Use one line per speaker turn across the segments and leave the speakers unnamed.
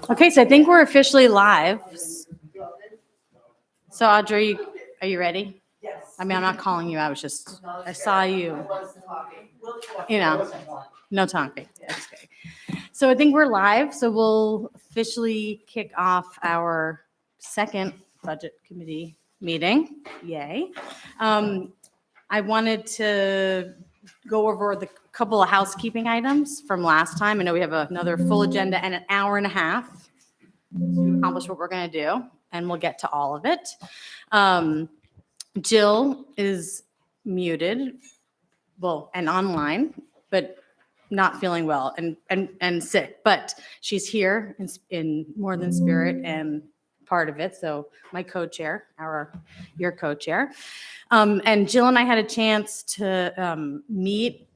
Okay, so I think we're officially live. So Audrey, are you ready?
Yes.
I mean, I'm not calling you. I saw you. No talking. Okay. So I think we're live. So we'll officially kick off our second budget committee meeting. Yay. I wanted to go over the couple of housekeeping items from last time. I know we have another full agenda and an hour and a half to accomplish what we're going to do, and we'll get to all of it. Jill is muted, and online, but not feeling well and sick, but she's here in more than spirit and part of it. So my co-chair, your co-chair. And Jill and I had a chance to meet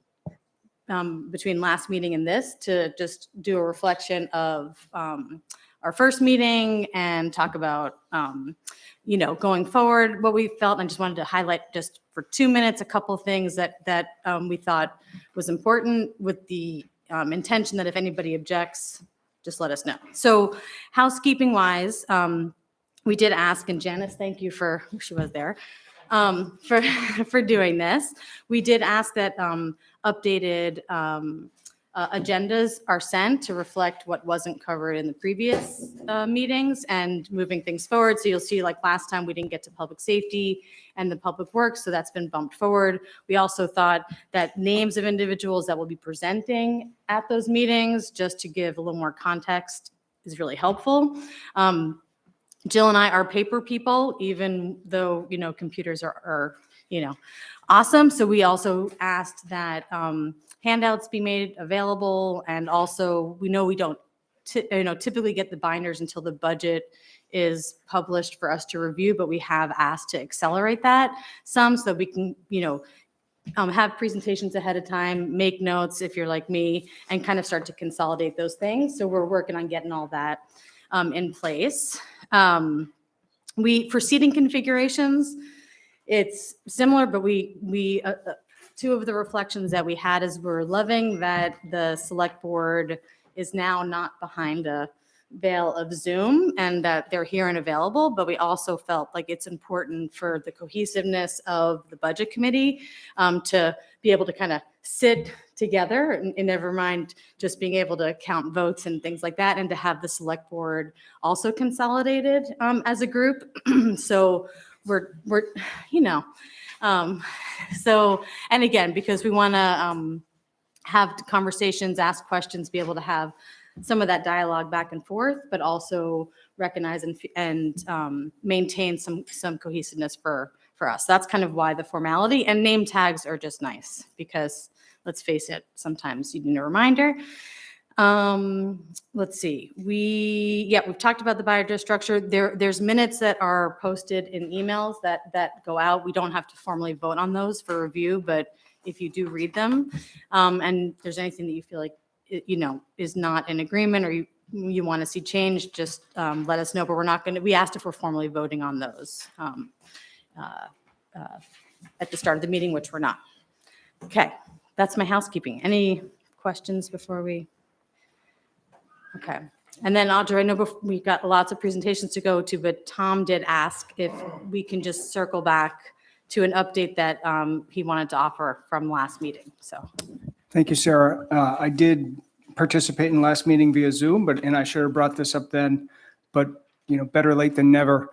between last meeting and this to just do a reflection of our first meeting and talk about, going forward, what we felt. And I just wanted to highlight just for 2 minutes, a couple of things that we thought was important with the intention that if anybody objects, just let us know. So housekeeping wise, we did ask, and Janice, thank you she was there, for doing this. We did ask that updated agendas are sent to reflect what wasn't covered in the previous meetings and moving things forward. So you'll see, like last time, we didn't get to public safety and the public works, so that's been bumped forward. We also thought that names of individuals that will be presenting at those meetings, just to give a little more context, is really helpful. Jill and I are paper people, even though, computers are awesome. So we also asked that handouts be made available. And also, we know we don't typically get the binders until the budget is published for us to review, but we have asked to accelerate that some so that we can, have presentations ahead of time, make notes if you're like me, and kind of start to consolidate those things. So we're working on getting all that in place. For seating configurations, it's similar, but we two of the reflections that we had is we're loving that the select board is now not behind a veil of Zoom and that they're here and available, but we also felt like it's important for the cohesiveness of the budget committee to be able to kind of sit together and never mind just being able to count votes and things like that, and to have the select board also consolidated as a group. So we're and again, because we want to have conversations, ask questions, be able to have some of that dialogue back and forth, but also recognize and maintain some cohesiveness for us. That's kind of why the formality, and name tags are just nice because let's face it, sometimes you need a reminder. Let's see. We've talked about the biodata structure. There's minutes that are posted in emails that go out. We don't have to formally vote on those for review, but if you do read them, and there's anything that you feel like is not in agreement or you want to see change, just let us know. But we're not going to. We asked if we're formally voting on those at the start of the meeting, which we're not. Okay, that's my housekeeping. Any questions before we? Okay. And then Audrey, I know we've got lots of presentations to go to, but Tom did ask if we can just circle back to an update that he wanted to offer from last meeting. So.
Thank you, Sarah. I did participate in last meeting via Zoom, and I should have brought this up then, but better late than never.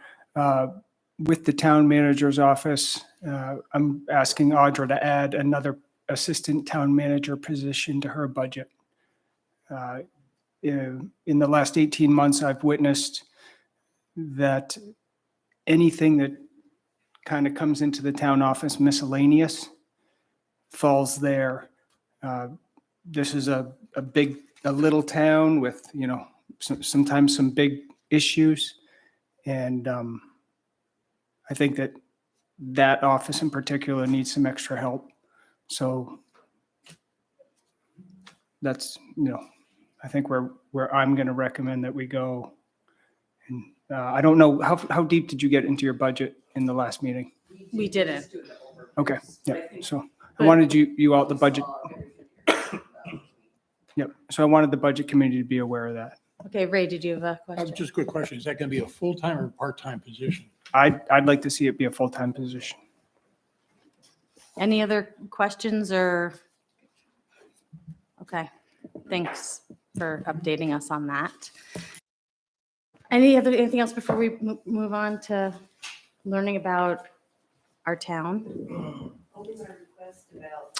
With the town manager's office, I'm asking Audra to add another assistant town manager position to her budget. In the last 18 months, I've witnessed that anything that kind of comes into the town office miscellaneous falls there. This is a little town with, sometimes some big issues. And I think that office in particular needs some extra help. So that's, I think where I'm going to recommend that we go. And I don't know, how deep did you get into your budget in the last meeting?
We
We didn't.
Okay, yeah, so I
But-
wanted you out the budget. Yep, so I wanted the budget committee to be aware of that.
Okay, Ray, did you have a question?
Just a quick question. Is that going to be a full-time or part-time position?
I'd like to see it be a full-time position.
Any other questions or? Okay, thanks for updating us on that. Anything else before we move on to learning about our town?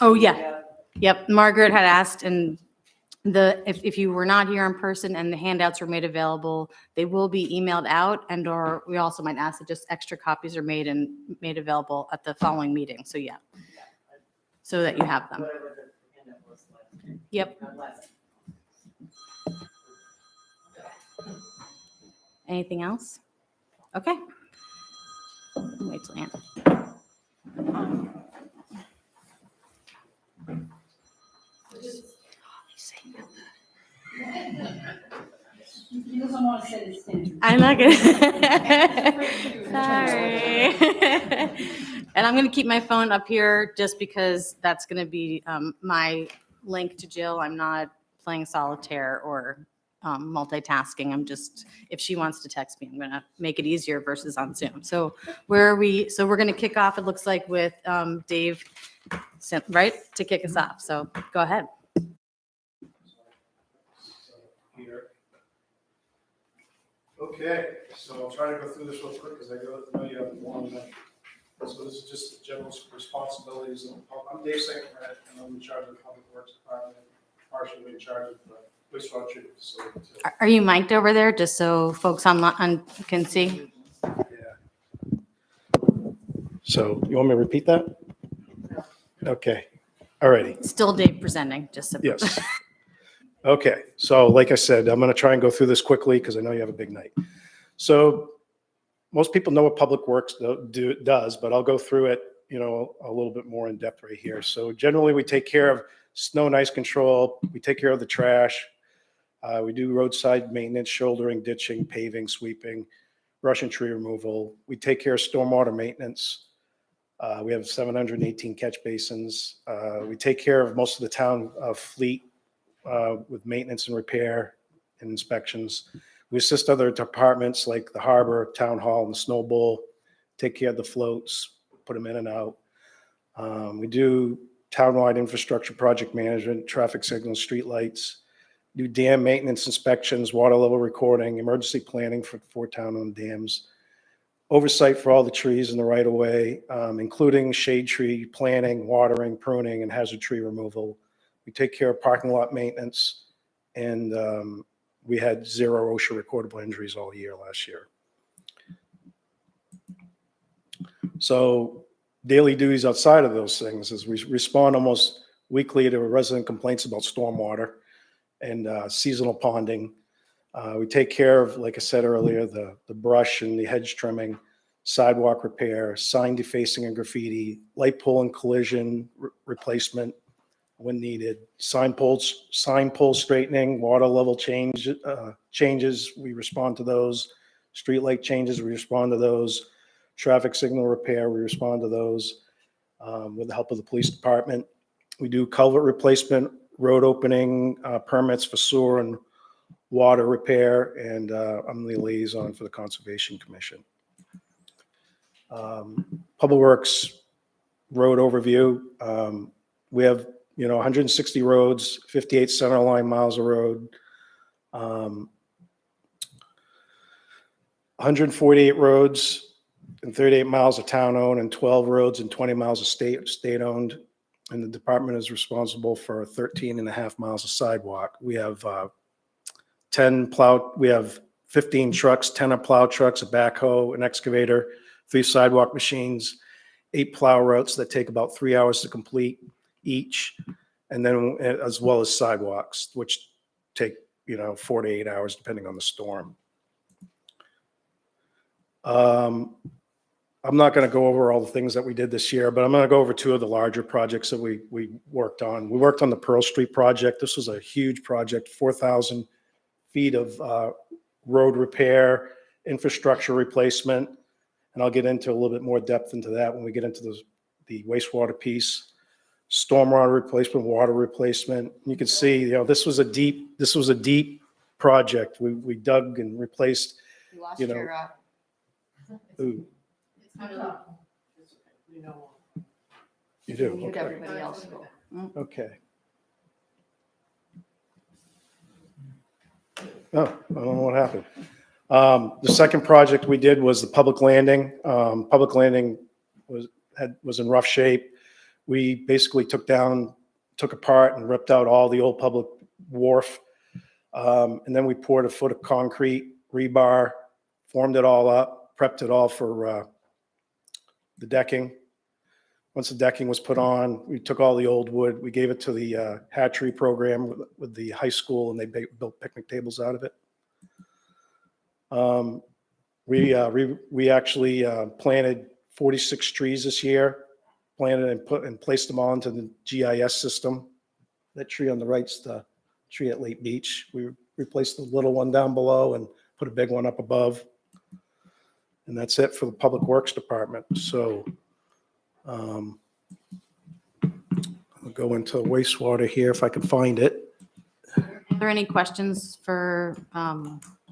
Oh, yeah. Yep, Margaret had asked, and if you were not here in person and the handouts were made available, they will be emailed out, and or we also might ask that just extra copies are made available at the following meeting, so yeah. So that you have them. Yep. Anything else? Okay. Wait till Ann.
He doesn't want to set his standard.
I'm not gonna. Sorry. And I'm gonna keep my phone up here just because that's gonna be my link to Jill. I'm not playing solitaire or multitasking. I'm just, if she wants to text me, I'm gonna make it easier versus on Zoom. So where are we? So we're gonna kick off, it looks like, with Dave, right, to kick us off. So go ahead.
Okay, so I'll try to go through this real quick because I know you have one minute. So this is just the general responsibilities. I'm Dave St. Brett, and I'm in charge of the Public Works Department, partially in charge of the wastewater treatment facility too.
Are you mic'd over there, just so folks on can see?
Yeah. So you want me to repeat that? Okay, all righty.
Still Dave presenting, just so.
Yes. Okay, so like I said, I'm going to try and go through this quickly because I know you have a big night. So most people know what Public Works does, but I'll go through it, a little bit more in depth right here. So generally, we take care of snow and ice control. We take care of the trash. We do roadside maintenance, shouldering, ditching, paving, sweeping, brush and tree removal. We take care of stormwater maintenance. We have 718 catch basins. We take care of most of the town fleet with maintenance and repair and inspections. We assist other departments like the harbor, town hall, and the snow bowl, take care of the floats, put them in and out. We do townwide infrastructure project management, traffic signals, street lights, do dam maintenance inspections, water level recording, emergency planning for town-owned dams, oversight for all the trees in the right of way, including shade tree planting, watering, pruning, and hazard tree removal. We take care of parking lot maintenance, and we had 0 OSHA recordable injuries all year last year. So daily duties outside of those things is we respond almost weekly to resident complaints about stormwater and seasonal ponding. We take care of, like I said earlier, the brush and the hedge trimming, sidewalk repair, sign defacing and graffiti, light pole and collision replacement when needed, sign pole straightening, water level changes, we respond to those, street light changes, we respond to those, traffic signal repair, we respond to those with the help of the police department. We do culvert replacement, road opening, permits for sewer and water repair, and I'm the liaison for the Conservation Commission. Public Works road overview. We have 160 roads, 58 centerline miles of road, 148 roads and 38 miles of town-owned, and 12 roads and 20 miles of state-owned. And the department is responsible for 13 and a half miles of sidewalk. We have 15 trucks, 10 are plow trucks, a backhoe, an excavator, 3 sidewalk machines, 8 plow routes that take about 3 hours to complete each, and then as well as sidewalks, which take 4 to 8 hours depending on the storm. I'm not going to go over all the things that we did this year, but I'm going to go over 2 of the larger projects that we worked on. We worked on the Pearl Street project. This was a huge project, 4,000 feet of road repair, infrastructure replacement, And I'll get into a little bit more depth into that when we get into the wastewater piece, stormwater replacement, water replacement. You can see, you know, this was a deep project. We dug and replaced, you know. Ooh, you do,
Mute
okay.
everybody else.
Okay. Oh, I don't know what happened. The second project we did was the public landing. Public landing was in rough shape. We basically took apart and ripped out all the old public wharf. And then we poured a foot of concrete, rebar, formed it all up, prepped it all for the decking. Once the decking was put on, we took all the old wood, we gave it to the hatchery program with the high school, and they built picnic tables out of it. We actually planted 46 trees this year, planted and placed them all into the GIS system. That tree on the right's the tree at Lake Beach. We replaced the little one down below and put a big one up above. And that's it for the Public Works Department. So I'll go into wastewater here if I can find it.
Are there any questions for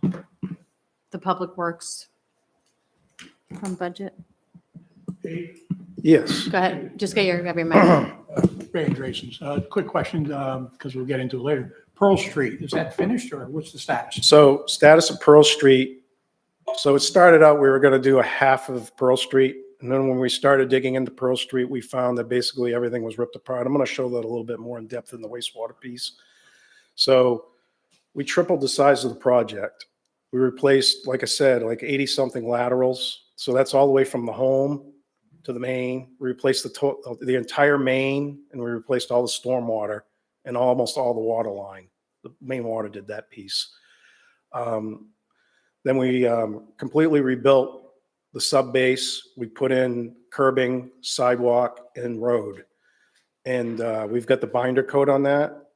the Public Works from budget?
Yes.
Go ahead, just grab your mic.
Ray Andreessen. Quick question, because we'll get into it later. Pearl Street, is that finished or what's the status?
So status of Pearl Street. So it started out, we were going to do a half of Pearl Street. And then when we started digging into Pearl Street, we found that basically everything was ripped apart. I'm going to show that a little bit more in depth in the wastewater piece. So we tripled the size of the project. We replaced, like I said, like 80 something laterals. So that's all the way from the home to the main. We replaced the entire main, and we replaced all the stormwater and almost all the water line. The main water did that piece. Then we completely rebuilt the sub base. We put in curbing, sidewalk, and road. And we've got the binder coat on that.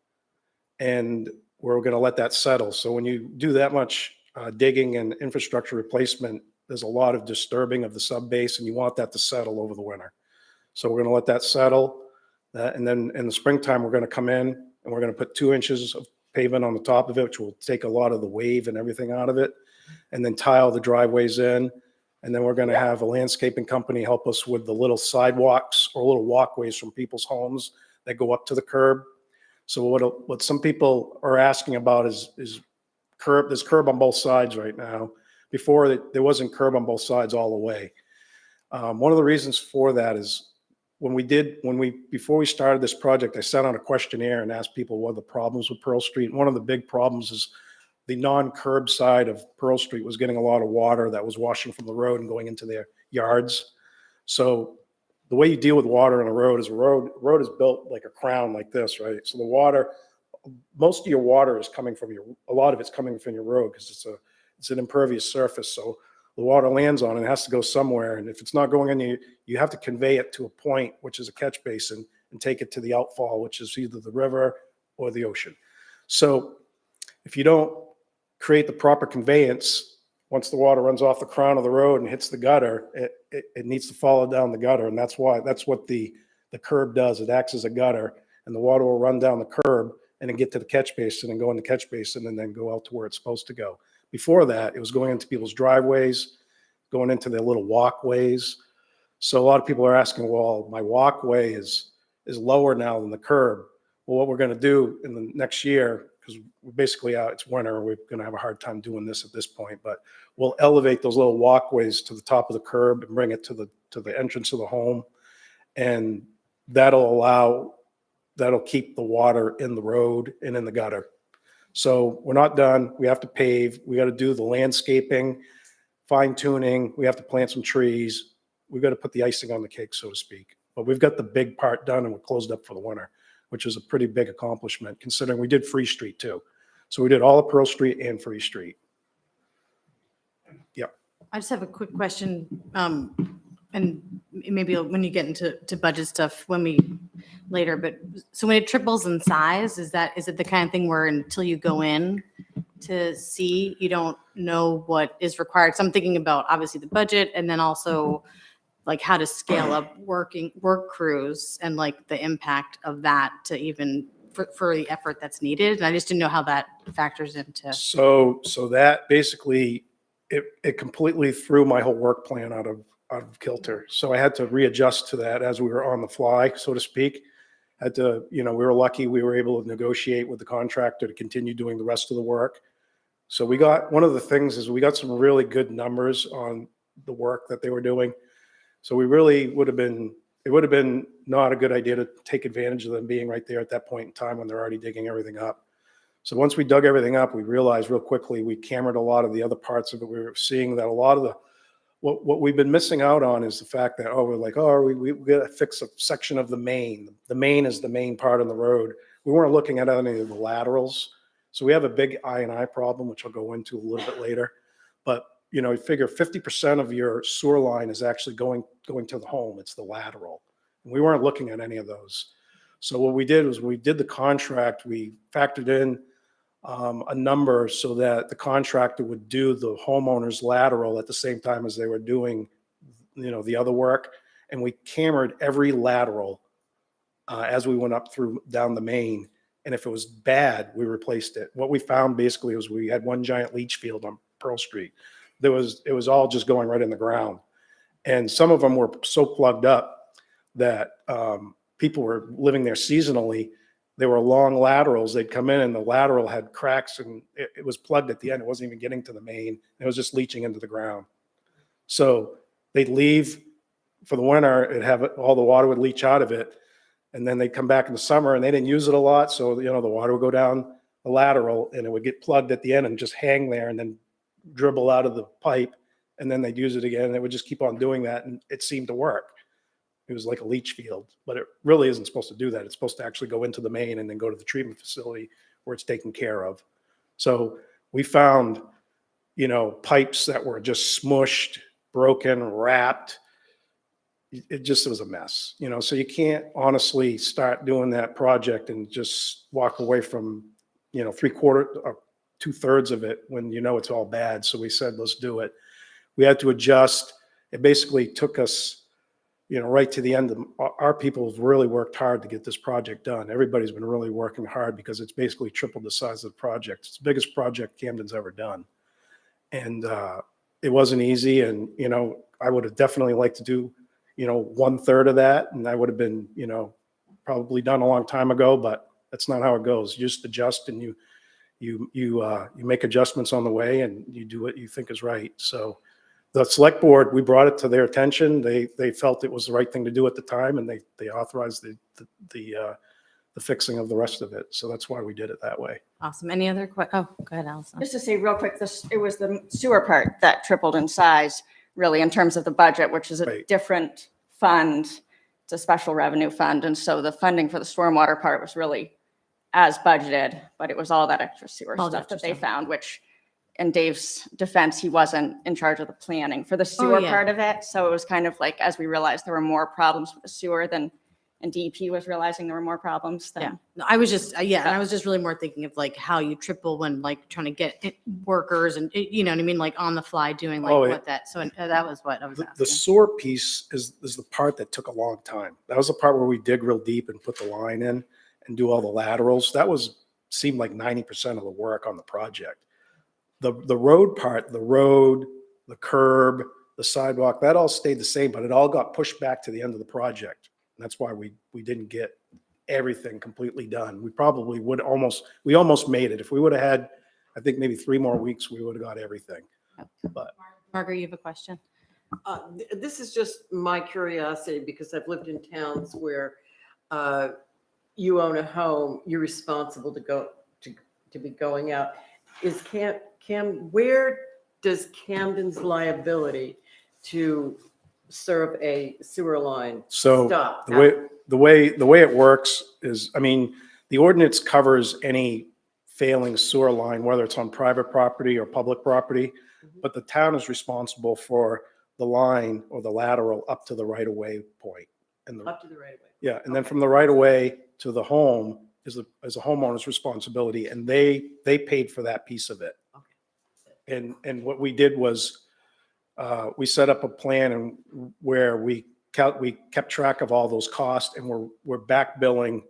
And we're going to let that settle. So when you do that much digging and infrastructure replacement, there's a lot of disturbing of the sub base, and you want that to settle over the winter. So we're going to let that settle. And then in the springtime, we're going to come in and we're going to put 2 inches of pavement on the top of it, which will take a lot of the wave and everything out of it, and then tile the driveways in. And then we're going to have a landscaping company help us with the little sidewalks or little walkways from people's homes that go up to the curb. So what some people are asking about is curb. There's curb on both sides right now. Before, there wasn't curb on both sides all the way. One of the reasons for that is before we started this project, I sent out a questionnaire and asked people what are the problems with Pearl Street. And one of the big problems is the non-curb side of Pearl Street was getting a lot of water that was washing from the road and going into their yards. So the way you deal with water on a road is road is built like a crown like this, right? So the water, most of your water is coming from a lot of it's coming from your road because it's an impervious surface. So the water lands on it, it has to go somewhere. And if it's not going in, you have to convey it to a point, which is a catch basin, and take it to the outfall, which is either the river or the ocean. So if you don't create the proper conveyance, once the water runs off the crown of the road and hits the gutter, it needs to follow down the gutter. And that's what the curb does. It acts as a gutter, and the water will run down the curb and then get to the catch basin and go in the catch basin and then go out to where it's supposed to go. Before that, it was going into people's driveways, going into their little walkways. So a lot of people are asking, well, my walkway is lower now than the curb. Well, what we're going to do in the next year, because we're basically out, it's winter, we're going to have a hard time doing this at this point, but we'll elevate those little walkways to the top of the curb and bring it to the entrance of the home. And that'll keep the water in the road and in the gutter. So we're not done. We have to pave. We got to do the landscaping, fine tuning. We have to plant some trees. We've got to put the icing on the cake, so to speak. But we've got the big part done, and we're closed up for the winter, which is a pretty big accomplishment considering we did Free Street too. So we did all of Pearl Street and Free Street. Yep.
I just have a quick question, and maybe when you get into budget stuff later, but so when it triples in size, is it the kind of thing where until you go in to see. You don't know what is required. So I'm thinking about obviously the budget and then also like how to scale up work crews and like the impact of that to even for the effort that's needed. And I just didn't know how that factors into.
So that basically, it completely threw my whole work plan out of kilter. So I had to readjust to that as we were on the fly, so to speak. Had to, we were lucky we were able to negotiate with the contractor to continue doing the rest of the work. So one of the things is we got some really good numbers on the work that they were doing. So we really it would have been not a good idea to take advantage of them being right there at that point in time when they're already digging everything up. So once we dug everything up, we realized real quickly, we cambered a lot of the other parts of it. We were seeing that a lot of what we've been missing out on is the fact that, we got to fix a section of the main. The main is the main part of the road. We weren't looking at any of the laterals. So we have a big I&I problem, which I'll go into a little bit later. But, you figure 50% of your sewer line is actually going to the home. It's the lateral. And we weren't looking at any of those. So what we did was we did the contract. We factored in a number so that the contractor would do the homeowner's lateral at the same time as they were doing, the other work. And we cambered every lateral as we went down the main. And if it was bad, we replaced it. What we found basically was we had one giant leach field on Pearl Street. It was all just going right in the ground. And some of them were so plugged up that people were living there seasonally. They were long laterals. They'd come in and the lateral had cracks and it was plugged at the end. It wasn't even getting to the main. It was just leaching into the ground. So they'd leave for the winter, all the water would leach out of it. And then they'd come back in the summer and they didn't use it a lot. So, the water would go down the lateral and it would get plugged at the end and just hang there and then dribble out of the pipe. And then they'd use it again. And it would just keep on doing that. And it seemed to work. It was like a leach field, but it really isn't supposed to do that. It's supposed to actually go into the main and then go to the treatment facility where it's taken care of. So we found, pipes that were just smushed, broken, wrapped. It just was a mess, so you can't honestly start doing that project and just walk away from, 3/4 or 2/3 of it when it's all bad. So we said, let's do it. We had to adjust. It basically took us, right to the end. Our people have really worked hard to get this project done. Everybody's been really working hard because it's basically tripled the size of the project. It's the biggest project Camden's ever done. And it wasn't easy. And, I would have definitely liked to do, 1/3 of that. And I would have been, probably done a long time ago, but that's not how it goes. You just adjust and you make adjustments on the way and you do what you think is right. So the select board, we brought it to their attention. They felt it was the right thing to do at the time, and they authorized the fixing of the rest of it. So that's why we did it that way.
Awesome. Any other questions? Oh, go ahead, Allison.
Just to say real quick, it was the sewer part that tripled in size, really, in terms of the budget, which is a
Right.
different fund. It's a special revenue fund. And so the funding for the stormwater part was really as budgeted, but it was all that extra sewer
All the
stuff that
extra
they
stuff.
found, which in Dave's defense, he wasn't in charge of the planning for the sewer
yeah.
part of it. So it was kind of like, as we realized there were more problems with the sewer and DEP was realizing there were more problems
Yeah,
than.
no, I was just, and I was just really more thinking of like how you triple when like trying to get workers and you know what I mean, like on the fly doing like
Oh, yeah.
what that. So that was what I was
The
asking.
sewer piece is the part that took a long time. That was the part where we dig real deep and put the line in and do all the laterals. That seemed like 90% of the work on the project. The road part, the curb, the sidewalk, that all stayed the same, but it all got pushed back to the end of the project. And that's why we didn't get everything completely done. We probably we almost made it. If we would have had, I think maybe 3 more weeks, we would have got everything.
Margaret, you have a question?
This is just my curiosity because I've lived in towns where you own a home, you're responsible to be going out. Where does Camden's liability to serve a sewer line
So
stop?
the way it works is, I mean, the ordinance covers any failing sewer line, whether it's on private property or public property, but the town is responsible for the line or the lateral up to the right of way point. And
Up to the right of way.
yeah, and then from the right of way to the home, is a homeowner's responsibility, and they paid for that piece of it. And what we did was, we set up a plan and where we kept track of all those costs, and we're back billing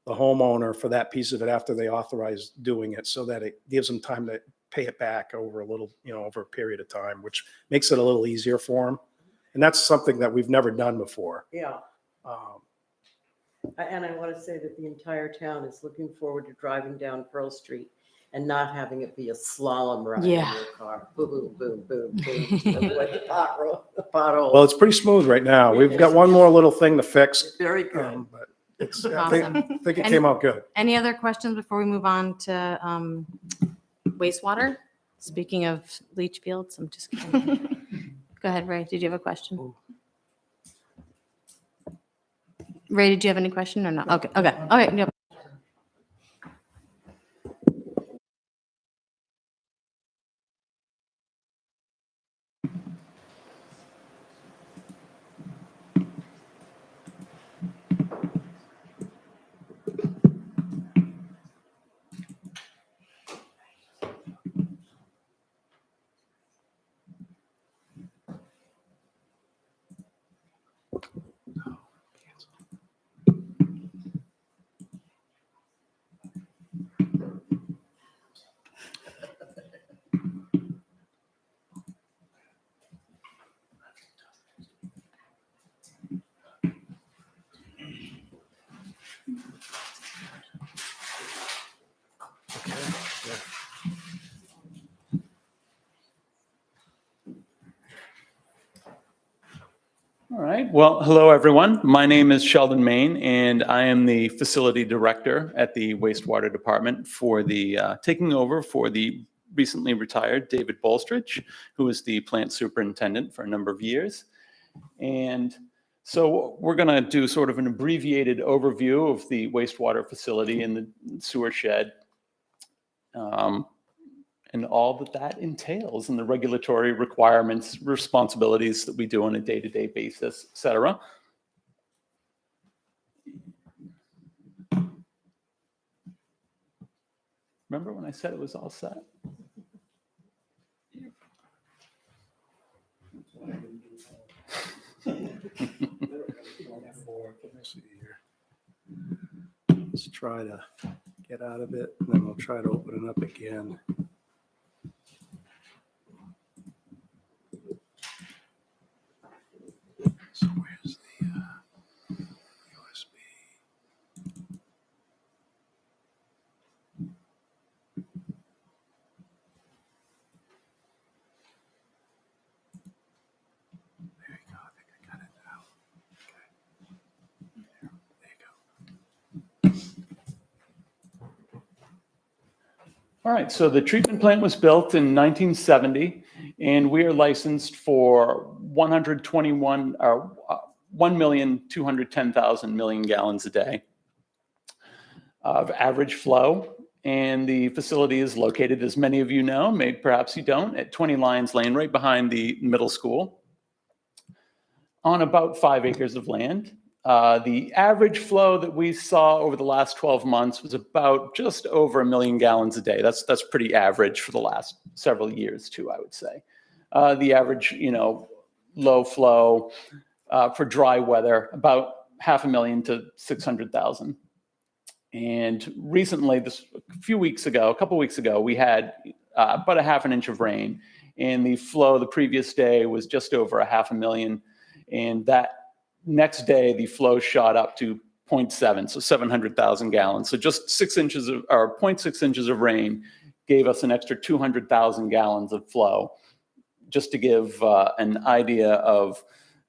the homeowner for that piece of it after they authorized doing it, so that it gives them time to pay it back over a little, over a period of time, which makes it a little easier for them. And that's something that we've never done before.
Yeah. And I want to say that the entire town is looking forward to driving down Pearl Street and not having it be a slalom ride in
Yeah.
your car. Boom, boom, boom, boom. Avoid the pothole.
Well, it's pretty smooth right now. We've got one more little thing to fix.
Very good.
But it's,
Awesome.
I think it came out good.
Any other questions before we move on to wastewater? Speaking of leach fields, I'm just kidding. Go ahead, Ray. Did you have a question? Ray, did you have any question or no? Okay, okay, okay. Yep.
All right. Well, hello, everyone. My name is Sheldon Main, and I am the facility director at the wastewater department for the taking over for the recently retired David Bolstridge, who was the plant superintendent for a number of years. And so we're going to do sort of an abbreviated overview of the wastewater facility and the sewer shed. And all that entails, and the regulatory requirements, responsibilities that we do on a day-to-day basis, et cetera. Remember when I said it was all set?
Let's try to get out of it, and then we'll try to open it up again. So where's the USB? There you go. I think I got it now. Okay. There you go.
All right, so the treatment plant was built in 1970, and we are licensed for 1,210,000 million gallons a day of average flow. And the facility is located, as many of you know, maybe perhaps you don't, at 20 Lions Lane, right behind the middle school, on about 5 acres of land. The average flow that we saw over the last 12 months was about just over 1 million gallons a day. That's pretty average for the last several years too, I would say. The average, low flow for dry weather, about 500,000 to 600,000. And recently, a couple weeks ago, we had about a half an inch of rain, and the flow the previous day was just over 500,000. And that next day, the flow shot up to 0.7, so 700,000 gallons. So just 0.6 inches of rain gave us an extra 200,000 gallons of flow, just to give an idea of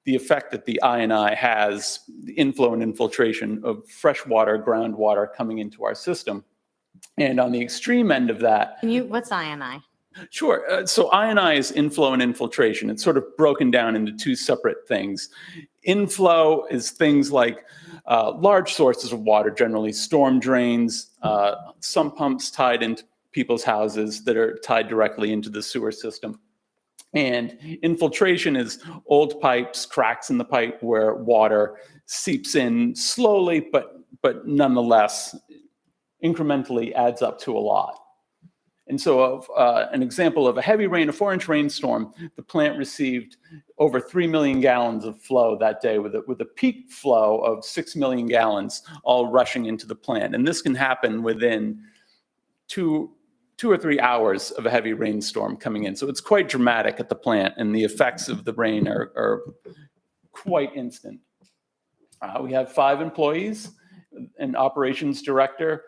the effect that the I&I has, the inflow and infiltration of fresh water, groundwater coming into our system. And on the extreme end of that,
What's INI?
Sure. So I&I is inflow and infiltration. It's sort of broken down into two separate things. Inflow is things like large sources of water, generally storm drains, sump pumps tied into people's houses that are tied directly into the sewer system. And infiltration is old pipes, cracks in the pipe where water seeps in slowly, but nonetheless incrementally adds up to a lot. And so an example of a heavy rain, a 4-inch rainstorm, the plant received over 3 million gallons of flow that day with a peak flow of 6 million gallons all rushing into the plant. And this can happen within two or 3 hours of a heavy rainstorm coming in. So it's quite dramatic at the plant, and the effects of the rain are quite instant. We have 5 employees, an operations director,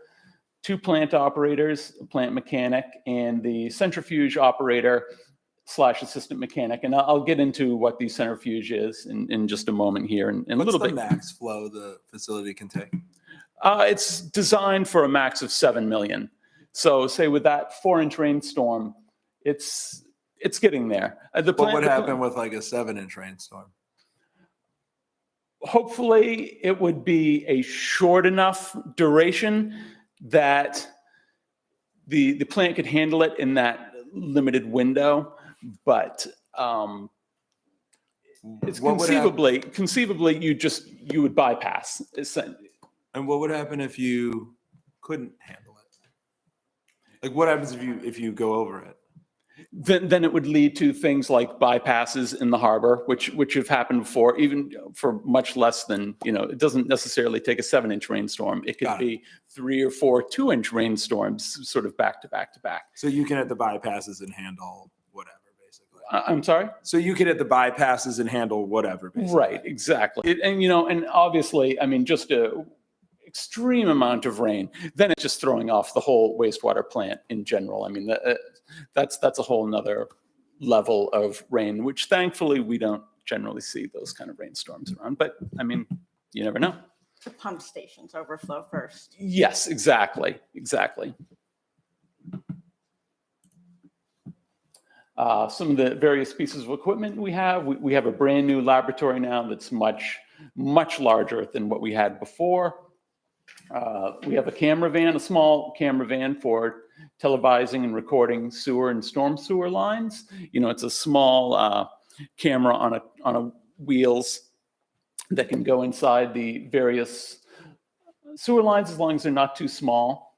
2 plant operators, a plant mechanic, and the centrifuge operator / assistant mechanic. And I'll get into what the centrifuge is in just a moment here. And a
What's
little
the
bit.
max flow the facility can take?
It's designed for a max of 7 million. So say with that 4-inch rainstorm, it's getting there.
What would happen with like a 7-inch rainstorm?
Hopefully it would be a short enough duration that the plant could handle it in that limited window, but it's
What would happen-
conceivably you would bypass.
And what would happen if you couldn't handle it? Like what happens if you go over it?
Then it would lead to things like bypasses in the harbor, which have happened before, even for much less than, it doesn't necessarily take a 7-inch rainstorm. It could
Got it.
be 3 or 4 2-inch rainstorms sort of back to back to back.
So you can hit the bypasses and handle whatever, basically.
I'm sorry?
So you can hit the bypasses and handle whatever, basically.
Right, exactly. And obviously, I mean, just a extreme amount of rain, then it's just throwing off the whole wastewater plant in general. I mean, that's a whole nother level of rain, which thankfully we don't generally see those kind of rainstorms around. But I mean, you never know.
The pump stations overflow first.
Yes, exactly. Some of the various pieces of equipment we have a brand new laboratory now that's much larger than what we had before. We have a small camera van for televising and recording sewer and storm sewer lines. It's a small camera on a wheels that can go inside the various sewer lines as long as they're not too small.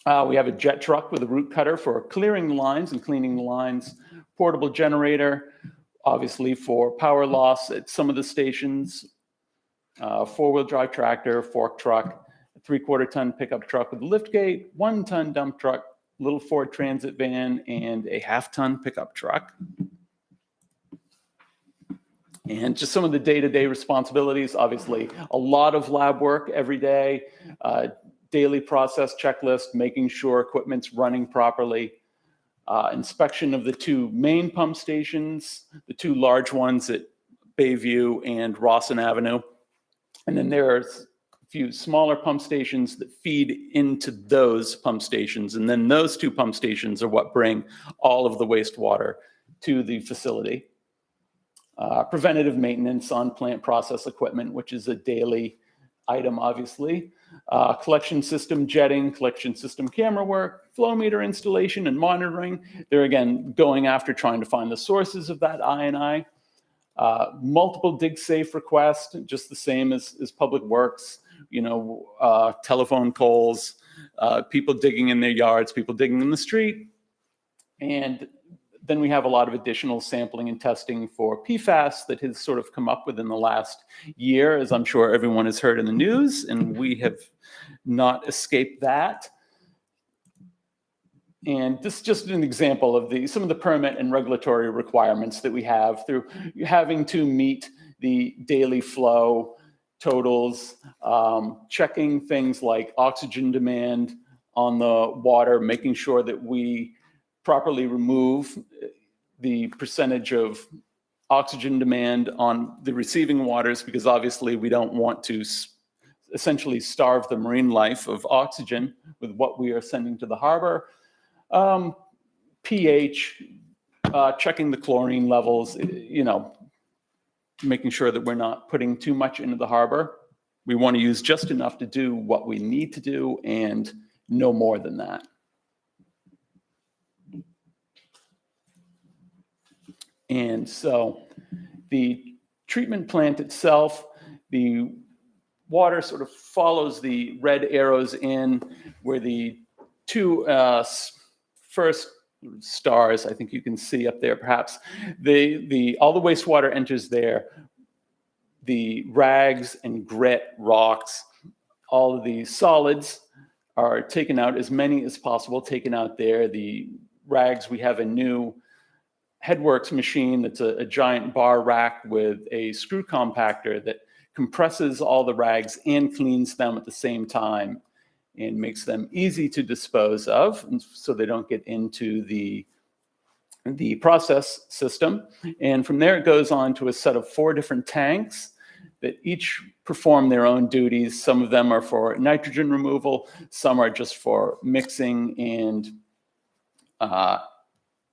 We have a jet truck with a root cutter for clearing the lines and cleaning the lines. Portable generator, obviously for power loss at some of the stations. 4-wheel drive tractor, fork truck, a 3/4 ton pickup truck with a lift gate, 1-ton dump truck, little Ford Transit van, and a 1/2-ton pickup truck. And just some of the day-to-day responsibilities, obviously a lot of lab work every day, daily process checklist, making sure equipment's running properly, inspection of the 2 main pump stations, the 2 large ones at Bayview and Rawson Avenue. And then there's a few smaller pump stations that feed into those pump stations. And then those 2 pump stations are what bring all of the wastewater to the facility. Preventative maintenance on plant process equipment, which is a daily item, obviously. Collection system jetting, collection system camera work, flow meter installation and monitoring. They're again going after trying to find the sources of that I&I. Multiple dig safe requests, just the same as public works, telephone poles, people digging in their yards, people digging in the street. And then we have a lot of additional sampling and testing for PFAS that has sort of come up within the last year, as I'm sure everyone has heard in the news, and we have not escaped that. And this is just an example of some of the permit and regulatory requirements that we have through having to meet the daily flow totals, checking things like oxygen demand on the water, making sure that we properly remove the percentage of oxygen demand on the receiving waters, because obviously we don't want to essentially starve the marine life of oxygen with what we are sending to the harbor. pH, checking the chlorine levels, making sure that we're not putting too much into the harbor. We want to use just enough to do what we need to do and no more than that. And so the treatment plant itself, the water sort of follows the red arrows in where the two first stars, I think you can see up there perhaps, all the wastewater enters there. The rags and grit, rocks, all of the solids are taken out, as many as possible taken out there. The rags, we have a new Headworks machine that's a giant bar rack with a screw compactor that compresses all the rags and cleans them at the same time and makes them easy to dispose of, and so they don't get into the process system. And from there, it goes on to a set of 4 different tanks that each perform their own duties. Some of them are for nitrogen removal, some are just for mixing and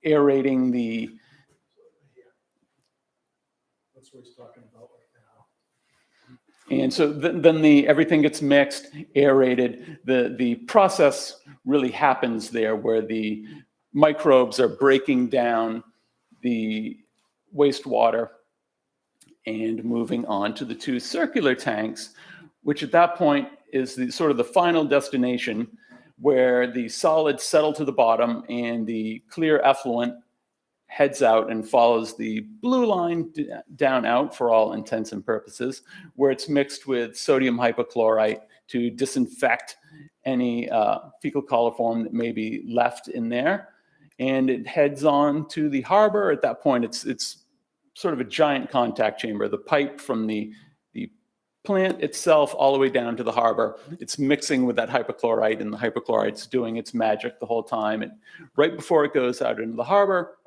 aerating the.
That's what he's talking about right now.
And so then everything gets mixed, aerated. The process really happens there where the microbes are breaking down the wastewater and moving on to the 2 circular tanks, which at that point is the sort of the final destination where the solids settle to the bottom and the clear effluent heads out and follows the blue line down out for all intents and purposes, where it's mixed with sodium hypochlorite to disinfect any fecal coliform that may be left in there. And it heads on to the harbor. At that point, it's sort of a giant contact chamber. The pipe from the plant itself all the way down to the harbor, it's mixing with that hypochlorite, and the hypochlorite's doing its magic the whole time. And right before it goes out into the harbor,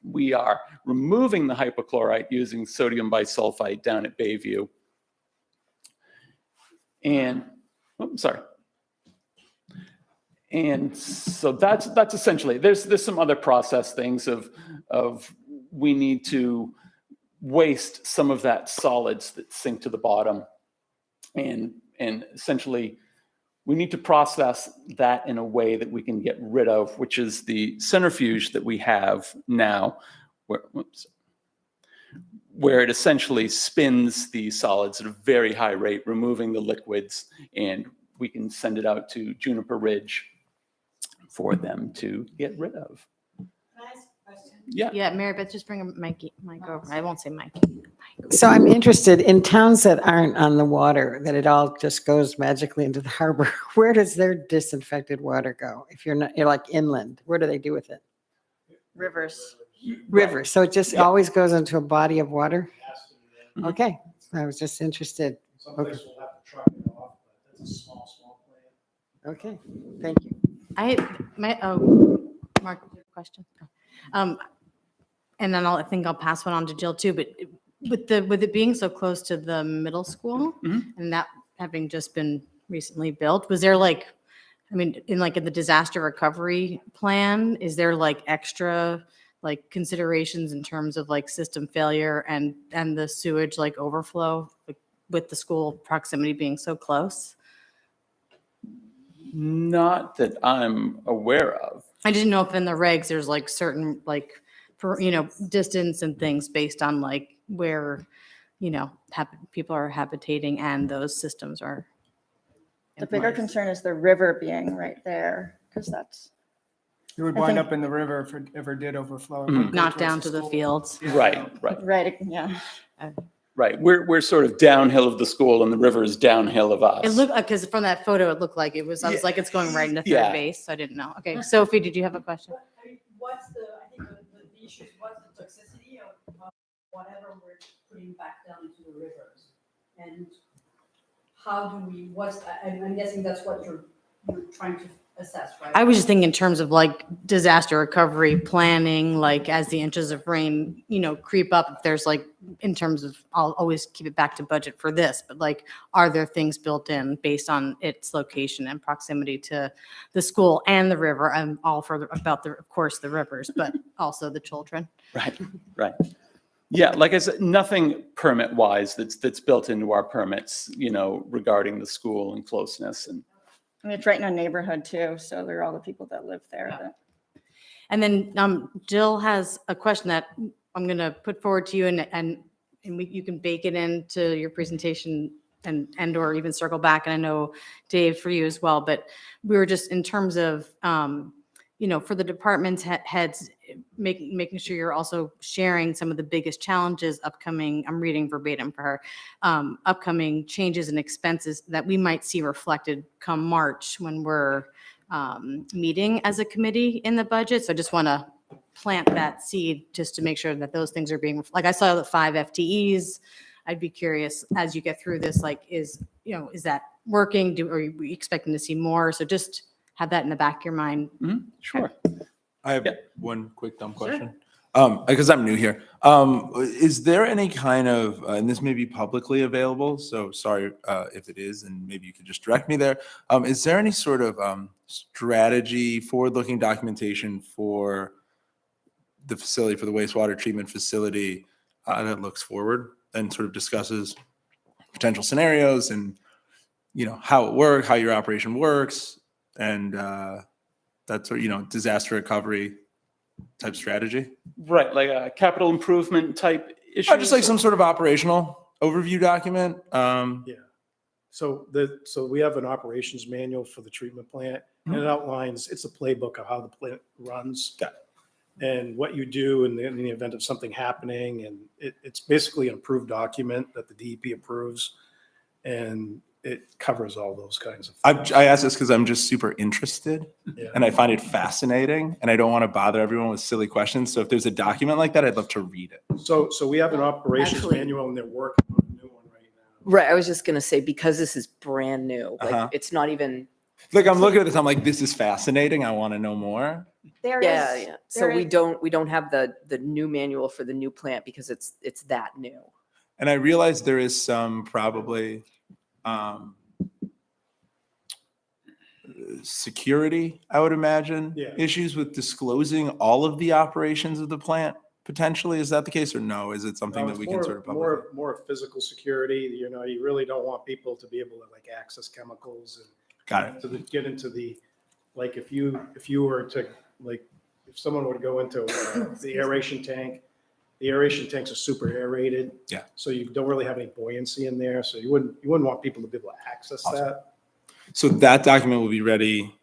we are removing the hypochlorite using sodium bisulfite down at Bayview. And, sorry. And so that's essentially, there's some other process things of we need to waste some of that solids that sink to the bottom. And essentially, we need to process that in a way that we can get rid of, which is the centrifuge that we have now, where it essentially spins the solids at a very high rate, removing the liquids, and we can send it out to Juniper Ridge for them to get rid of. Yeah.
Yeah, Mary Beth, just bring a mic over. I won't say mic.
So I'm interested in towns that aren't on the water, that it all just goes magically into the harbor. Where does their disinfected water go? If you're like inland, where do they do with it?
Rivers.
River. So it just
Yeah.
always goes into a body of water?
Mhm.
Okay. I was just interested.
Someplace we'll have to truck it off, but that's a small plant.
Okay. Thank you.
Mark, you have a question? And then I think I'll pass one on to Jill too, but with it being so close to the middle school
Mhm.
and that having just been recently built, was there like, I mean, in the disaster recovery plan, is there like extra like considerations in terms of like system failure and the sewage like overflow with the school proximity being so close?
Not that I'm aware of.
I didn't know if in the regs there's like certain like distance and things based on like where people are habitating and those systems are.
The bigger concern is the river being right there, because that's,
It would
I
wind
think-
up in the river if it ever did overflow. It
Mhm.
would go
Not
towards
down to the
school.
fields.
Right.
right, yeah.
Right. We're sort of downhill of the school and the river is downhill of us.
It looked because from that photo, it looked like it was. I was like, it's going right into third
Yeah.
base. So I didn't know. Okay, Sophie, did you have a question?
What's I think the issue is what's the toxicity of whatever we're putting back down into the rivers? And how do we, I'm guessing that's what you're trying to assess, right?
I was just thinking in terms of like disaster recovery planning, like as the inches of rain, creep up, if there's like, in terms of, I'll always keep it back to budget for this, but like, are there things built in based on its location and proximity to the school and the river? I'm all for about of course, the rivers, but also the children.
Right. Yeah, like I said, nothing permit wise that's built into our permits, regarding the school and closeness and.
I mean, it's right in a neighborhood too, so there are all the people that live there. that-
And then Jill has a question that I'm going to put forward to you, and you can bake it into your presentation and or even circle back. And I know Dave, for you as well, but we were just in terms of, for the department heads, making sure you're also sharing some of the biggest challenges upcoming. I'm reading verbatim for her, upcoming changes and expenses that we might see reflected come March when we're meeting as a committee in the budget. So I just want to plant that seed just to make sure that those things are being, like I saw the 5 FTEs. I'd be curious as you get through this, like, is that working? Are you expecting to see more? So just have that in the back of your mind.
Sure.
I have
Yeah.
one quick dumb question. Because I'm new here. Is there any kind of, and this may be publicly available, so sorry if it is, and maybe you could just direct me there. Is there any sort of strategy, forward-looking documentation for the facility, for the wastewater treatment facility that looks forward and sort of discusses potential scenarios and, how it works, how your operation works, and that sort of, disaster recovery type strategy?
Right, like a capital improvement type issue.
Or just like some sort of operational overview document.
Yeah. So we have an operations manual for the treatment plant, and it outlines, it's a playbook of how the plant runs.
Got
And what you do in the event of something happening, and it's basically an approved document that the DEP approves, and it covers all those kinds of things.
I ask this because I'm just super interested
Yeah.
and I find it fascinating, and I don't want to bother everyone with silly questions. So if there's a document like that, I'd love to read it.
So we have an operations
Actually-
manual, and they're working on a new one right now.
Right, I was just gonna say, because this is brand new,
Uh-huh.
like, it's not even,
Like I'm looking at this, I'm like, this is fascinating. I want to know more.
There
yeah,
is,
yeah. So
there
we
is-
don't have the new manual for the new plant because it's that new.
And I realize there is some probably security, I would imagine,
Yeah.
issues with disclosing all of the operations of the plant potentially. Is that the case or no? Is it something
No,
that
it's
we can sort of publicly?
more physical security. You really don't want people to be able to like access chemicals
Got it.
and get into the, like, if you were to, like, if someone were to go into the aeration tank, the aeration tanks are super aerated.
Yeah.
So you don't really have any buoyancy in there. So you wouldn't want people to be able to access
Awesome.
that.
So that document will be ready.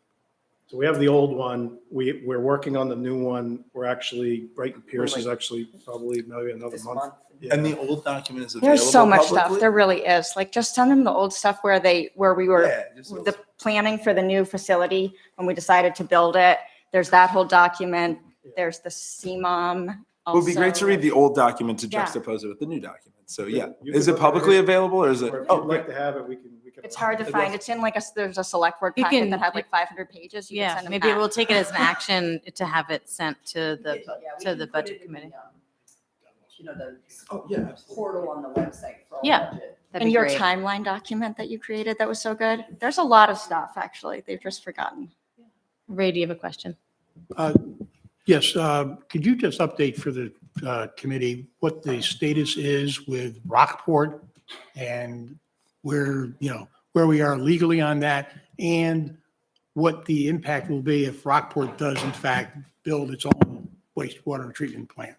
So we have the old one. We're working on the new one. We're actually, Brighton Pierce is actually probably maybe another
This
month.
month.
Yeah.
And the old document is available
There's so much stuff.
publicly?
There really is. Like, just send them the old stuff where we were
Yeah, just
the planning for the new facility when we decided to build it. There's that whole document. There's the CMOM.
It would be great to read the old document to
Yeah.
juxtapose it with the new document. So yeah,
You
is
can
it
look at
publicly
it.
available or is it?
Or if
Oh,
you'd like
great.
to have it, we can.
It's hard to
It
find.
was-
It's in like there's a select board
You
packet
can-
that had like 500 pages. You can
Yeah,
send them
maybe
back.
we'll take it as an action to have it sent to the,
Yeah, we
to
can
the
put
budget
it in
committee.
The
Oh, yeah, absolutely.
portal on the website for all
Yeah.
budget.
That'd
And
be
your
great.
timeline document that you created, that was so good. There's a lot of stuff, actually. They've just forgotten.
Ray, do you have a question?
Yes, could you just update for the committee what the status is with Rockport and where we are legally on that, and what the impact will be if Rockport does in fact build its own wastewater treatment plant?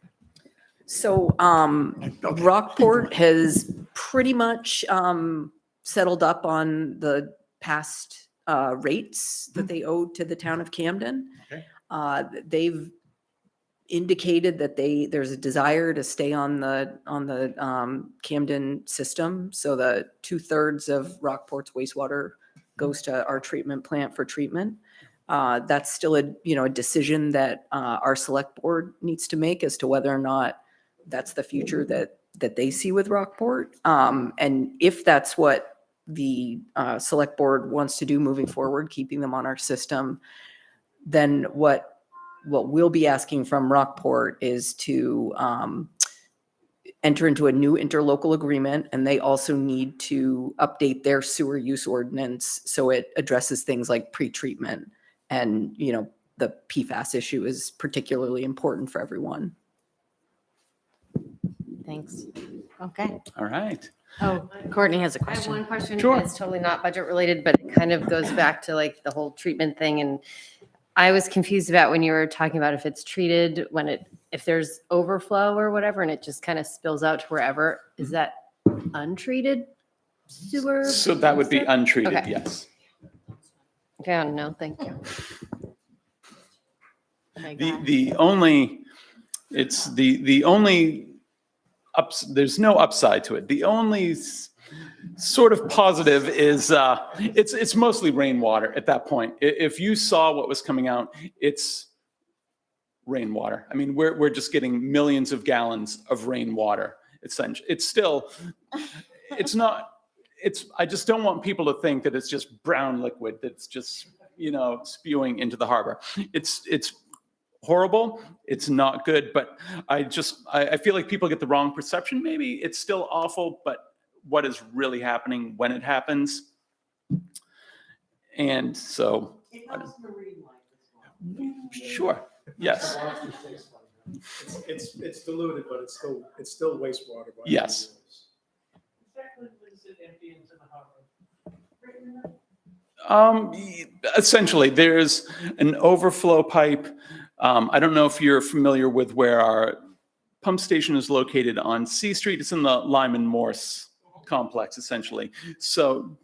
So,
Okay.
Rockport has pretty much settled up on the past rates that they owed to the town of Camden.
Okay.
They've indicated that there's a desire to stay on the Camden system. So the 2/3 of Rockport's wastewater goes to our treatment plant for treatment. That's still a decision that our select board needs to make as to whether or not that's the future that they see with Rockport. And if that's what the select board wants to do moving forward, keeping them on our system, then what we'll be asking from Rockport is to enter into a new interlocal agreement, and they also need to update their sewer use ordinance so it addresses things like pretreatment. And, the PFAS issue is particularly important for everyone.
Thanks. Okay.
All right.
Oh, Courtney has a
I have
question.
one question.
Sure.
It's totally not budget related, but it kind of goes back to like the whole treatment thing. And I was confused about when you were talking about if it's treated, if there's overflow or whatever, and it just kind of spills out to wherever, is that untreated sewer?
So that would be
stuff?
untreated,
Okay.
yes.
Yeah, no, thank you.
Okay, go ahead.
The only, it's the only there's no upside to it. The only sort of positive is it's mostly rainwater at that point. If you saw what was coming out, it's rainwater. I mean, we're just getting millions of gallons of rainwater. It's still, it's not, I just don't want people to think that it's just brown liquid that's just, spewing into the harbor. It's horrible. It's not good, but I feel like people get the wrong perception. Maybe it's still awful, but what is really happening when it happens? And so, sure, yes,
It's diluted, but it's still wastewater. by
Yes. Essentially, there's an overflow pipe. I don't know if you're familiar with where our pump station is located on C Street. It's in the Lyman Morse complex, essentially. So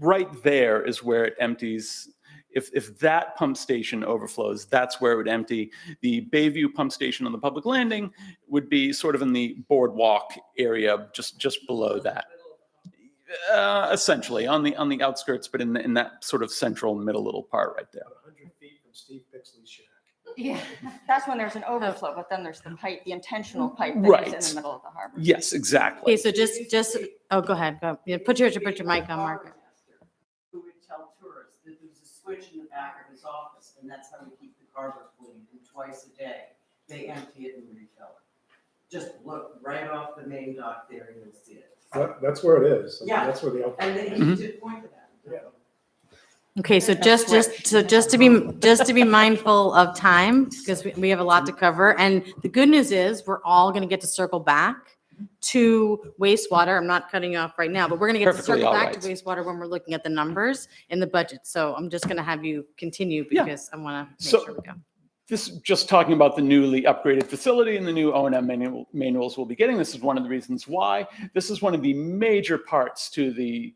right there is where it empties. If that pump station overflows, that's where it would empty. The Bayview pump station on the public landing would be sort of in the boardwalk area, just below that. Essentially on the outskirts, but in that sort of central middle little part right there.
100 feet from Steve Pixley's shack.
Yeah, that's when there's an overflow, but then there's the pipe, the intentional pipe that
Right.
is in the middle of the harbor.
Yes, exactly.
Okay, so oh, go ahead. Go. Yeah, put your mic on, Margaret.
Who would tell tourists that there's a switch in the back of his office, and that's how we keep the garbage clean, and twice a day, they empty it and refill it. Just look right off the main dock there, and you'll see it.
That's where it is.
Yeah.
That's where the outfit.
And then he did point to that.
Yeah.
Okay, so just to be mindful of time, because we have a lot to cover. And the good news is we're all going to get to circle back to wastewater. I'm not cutting you off right now, but we're going to get to
Perfectly
circle
all
back
right.
to wastewater when we're looking at the numbers in the budget. So I'm just going to have you continue
Yeah.
because I want to
So-
make sure we go.
This is just talking about the newly upgraded facility and the new O&M manuals we'll be getting. This is one of the reasons why. This is one of the major parts to the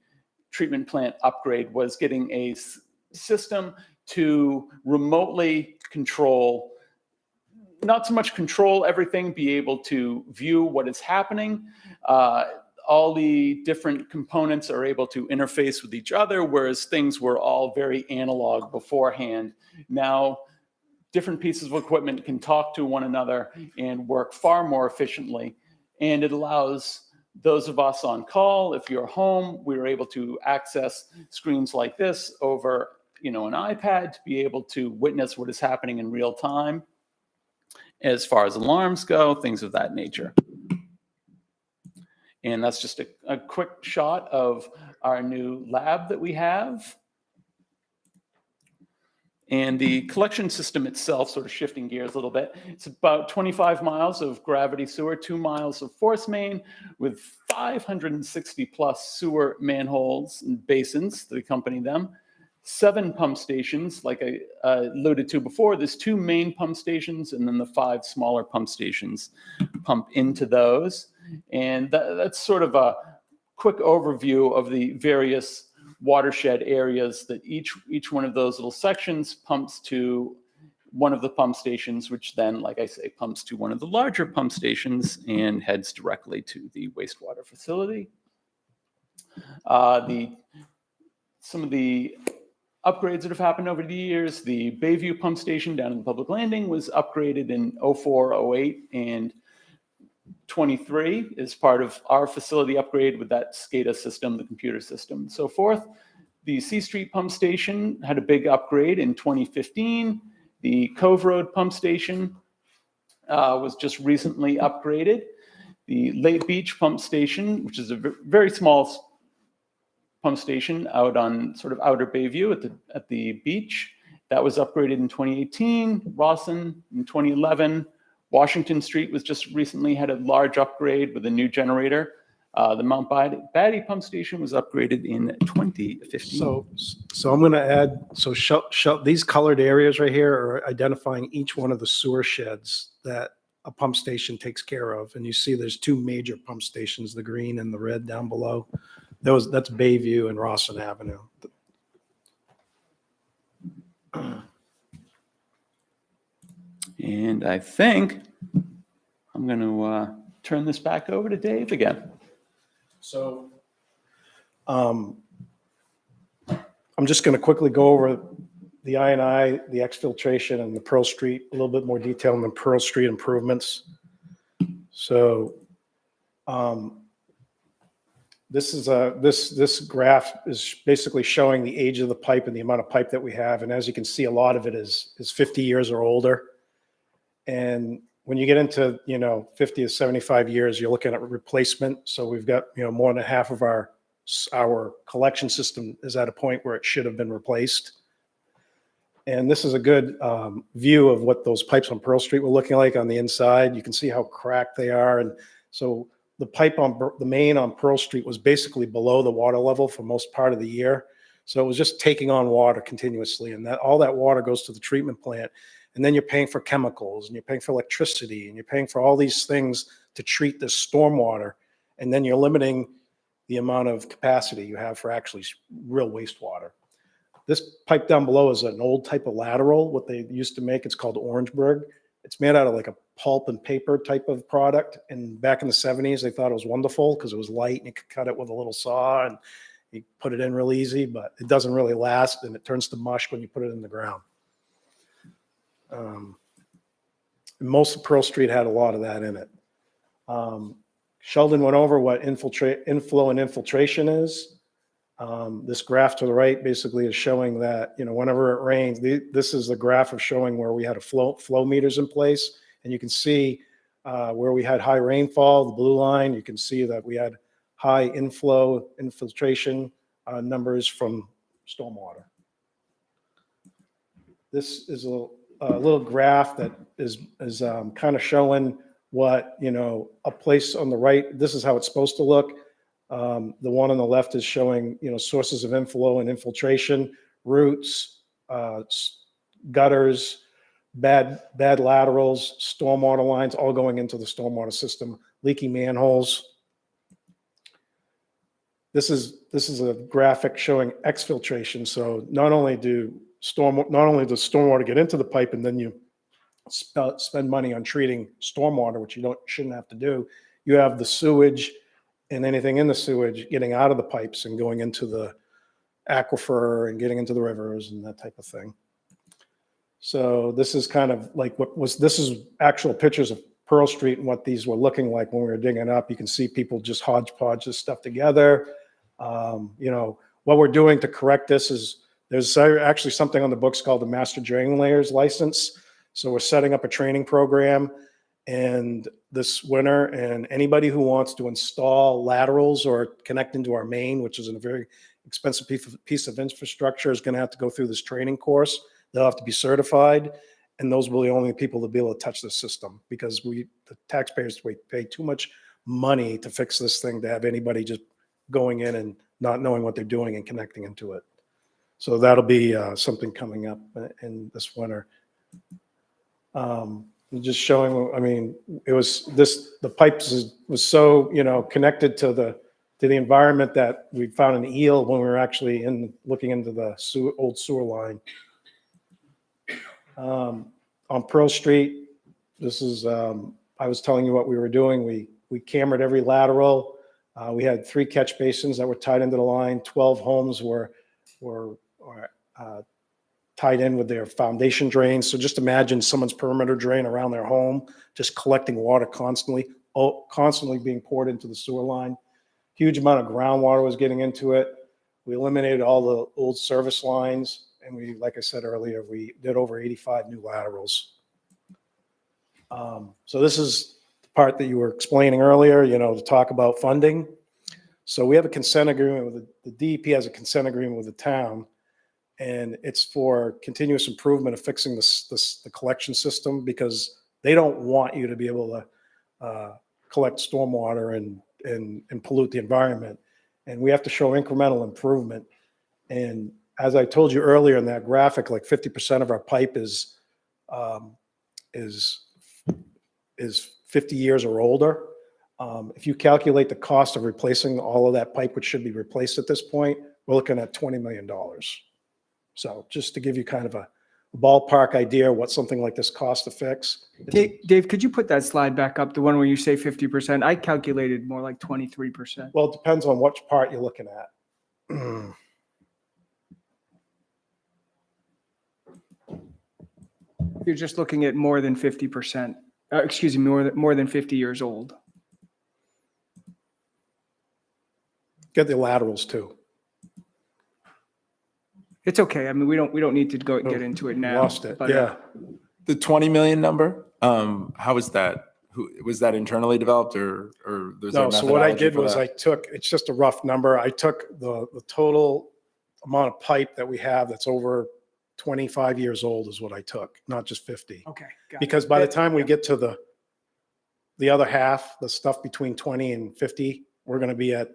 treatment plant upgrade, was getting a system to remotely control, not so much control everything, be able to view what is happening. All the different components are able to interface with each other, whereas things were all very analog beforehand. Now, different pieces of equipment can talk to one another and work far more efficiently. And it allows those of us on call, if you're home, we're able to access screens like this over, an iPad to be able to witness what is happening in real time as far as alarms go, things of that nature. And that's just a quick shot of our new lab that we have. And the collection system itself, sort of shifting gears a little bit, it's about 25 miles of gravity sewer, 2 miles of force main, with 560 plus sewer manholes and basins that accompany them. 7 pump stations, like I alluded to before. There's 2 main pump stations, and then the 5 smaller pump stations pump into those. And that's sort of a quick overview of the various watershed areas that each one of those little sections pumps to one of the pump stations, which then, like I say, pumps to one of the larger pump stations and heads directly to the wastewater facility. Some of the upgrades that have happened over the years, the Bayview pump station down in the public landing was upgraded in 04, 08, and 23 is part of our facility upgrade with that SCADA system, the computer system, and so forth. The C Street pump station had a big upgrade in 2015. The Cove Road pump station was just recently upgraded. The Lake Beach pump station, which is a very small pump station out on sort of outer Bayview at the beach, that was upgraded in 2018. Rawson in 2011. Washington Street was just recently had a large upgrade with a new generator. The Mount Batty pump station was upgraded in 2015.
So I'm going to add, these colored areas right here are identifying each one of the sewer sheds that a pump station takes care of. And you see there's 2 major pump stations, the green and the red down below. That's Bayview and Rawson Avenue.
And I think I'm going to turn this back over to Dave again.
So I'm just going to quickly go over the I&I, the exfiltration, and the Pearl Street, a little bit more detail on the Pearl Street improvements. So this graph is basically showing the age of the pipe and the amount of pipe that we have. And as you can see, a lot of it is 50 years or older. And when you get into, 50 to 75 years, you're looking at replacement. So we've got, more than half of our collection system is at a point where it should have been replaced. And this is a good view of what those pipes on Pearl Street were looking like on the inside. You can see how cracked they are. And so the main on Pearl Street was basically below the water level for most part of the year. So it was just taking on water continuously. And all that water goes to the treatment plant. And then you're paying for chemicals, and you're paying for electricity, and you're paying for all these things to treat this stormwater. And then you're limiting the amount of capacity you have for actually real wastewater. This pipe down below is an old type of lateral, what they used to make. It's called Orangeburg. It's made out of like a pulp and paper type of product. And back in the 70s, they thought it was wonderful because it was light and you could cut it with a little saw and you put it in real easy, but it doesn't really last and it turns to mush when you put it in the ground. Most of Pearl Street had a lot of that in it. Sheldon went over what inflow and infiltration is. This graph to the right basically is showing that, whenever it rains, this is the graph of showing where we had a flow meters in place. And you can see where we had high rainfall, the blue line, you can see that we had high infiltration numbers from stormwater. This is a little graph that is kind of showing what, a place on the right, this is how it's supposed to look. The one on the left is showing, sources of inflow and infiltration, roots, gutters, bad laterals, stormwater lines, all going into the stormwater system, leaky manholes. This is a graphic showing exfiltration. So not only does stormwater get into the pipe and then you spend money on treating stormwater, which you shouldn't have to do, you have the sewage and anything in the sewage getting out of the pipes and going into the aquifer and getting into the rivers and that type of thing. So this is kind of like this is actual pictures of Pearl Street and what these were looking like when we were digging up. You can see people just hodgepodge this stuff together. What we're doing to correct this is there's actually something on the books called the Master Drain Layers License. So we're setting up a training program and this winter, and anybody who wants to install laterals or connect into our main, which is a very expensive piece of infrastructure, is going to have to go through this training course. They'll have to be certified, and those will be the only people to be able to touch the system because the taxpayers pay too much money to fix this thing to have anybody just going in and not knowing what they're doing and connecting into it. So that'll be something coming up in this winter. Just showing, the pipes was so, connected to the environment that we found an eel when we were actually looking into the old sewer line. On Pearl Street, this is, I was telling you what we were doing. We cambered every lateral. We had 3 catch basins that were tied into the line. 12 homes were tied in with their foundation drains. So just imagine someone's perimeter drain around their home, just collecting water constantly being poured into the sewer line. Huge amount of groundwater was getting into it. We eliminated all the old service lines. And we, like I said earlier, we did over 85 new laterals. So this is the part that you were explaining earlier, to talk about funding. So we have a consent agreement with the DEP has a consent agreement with the town. And it's for continuous improvement of fixing the collection system because they don't want you to be able to collect stormwater and pollute the environment. And we have to show incremental improvement. And as I told you earlier in that graphic, like 50% of our pipe is 50 years or older. If you calculate the cost of replacing all of that pipe, which should be replaced at this point, we're looking at $20 million. So just to give you kind of a ballpark idea what something like this costs to fix.
Dave, could you put that slide back up, the one where you say 50%? I calculated more like 23%.
Well, it depends on which part you're looking at.
You're just looking at more than 50%, excuse me, more than 50 years old.
Get the laterals too.
It's okay. I mean, we don't need to get into it now.
Lost it,
but,
yeah.
The 20 million number, how is that? Who, was that internally developed or there's there a
No, so what I
methodology
did
for
was
that?
I took, it's just a rough number. I took the total amount of pipe that we have that's over 25 years old is what I took, not just 50.
Okay. got it.
Because by the time we get to the other half, the stuff between 20 and 50, we're going to be at,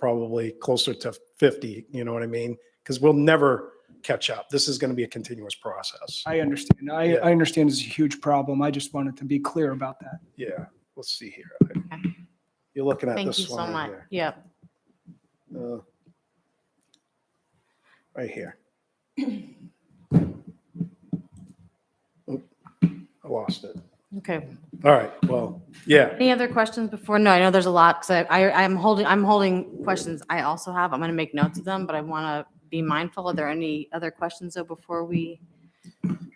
probably closer to 50, you know what I mean? Because we'll never catch up. This is going to be a continuous process.
I understand.
Yeah.
I understand it's a huge problem. I just wanted to be clear about that.
Yeah, let's see here. You're looking at
Thank
this
you so
one
much.
right
Yeah.
here. Right here. Oop, I lost it.
Okay.
All right, well, yeah.
Any other questions before? No, I know there's a lot because I'm holding questions I also have. I'm going to make notes of them, but I want to be mindful. Are there any other questions though before we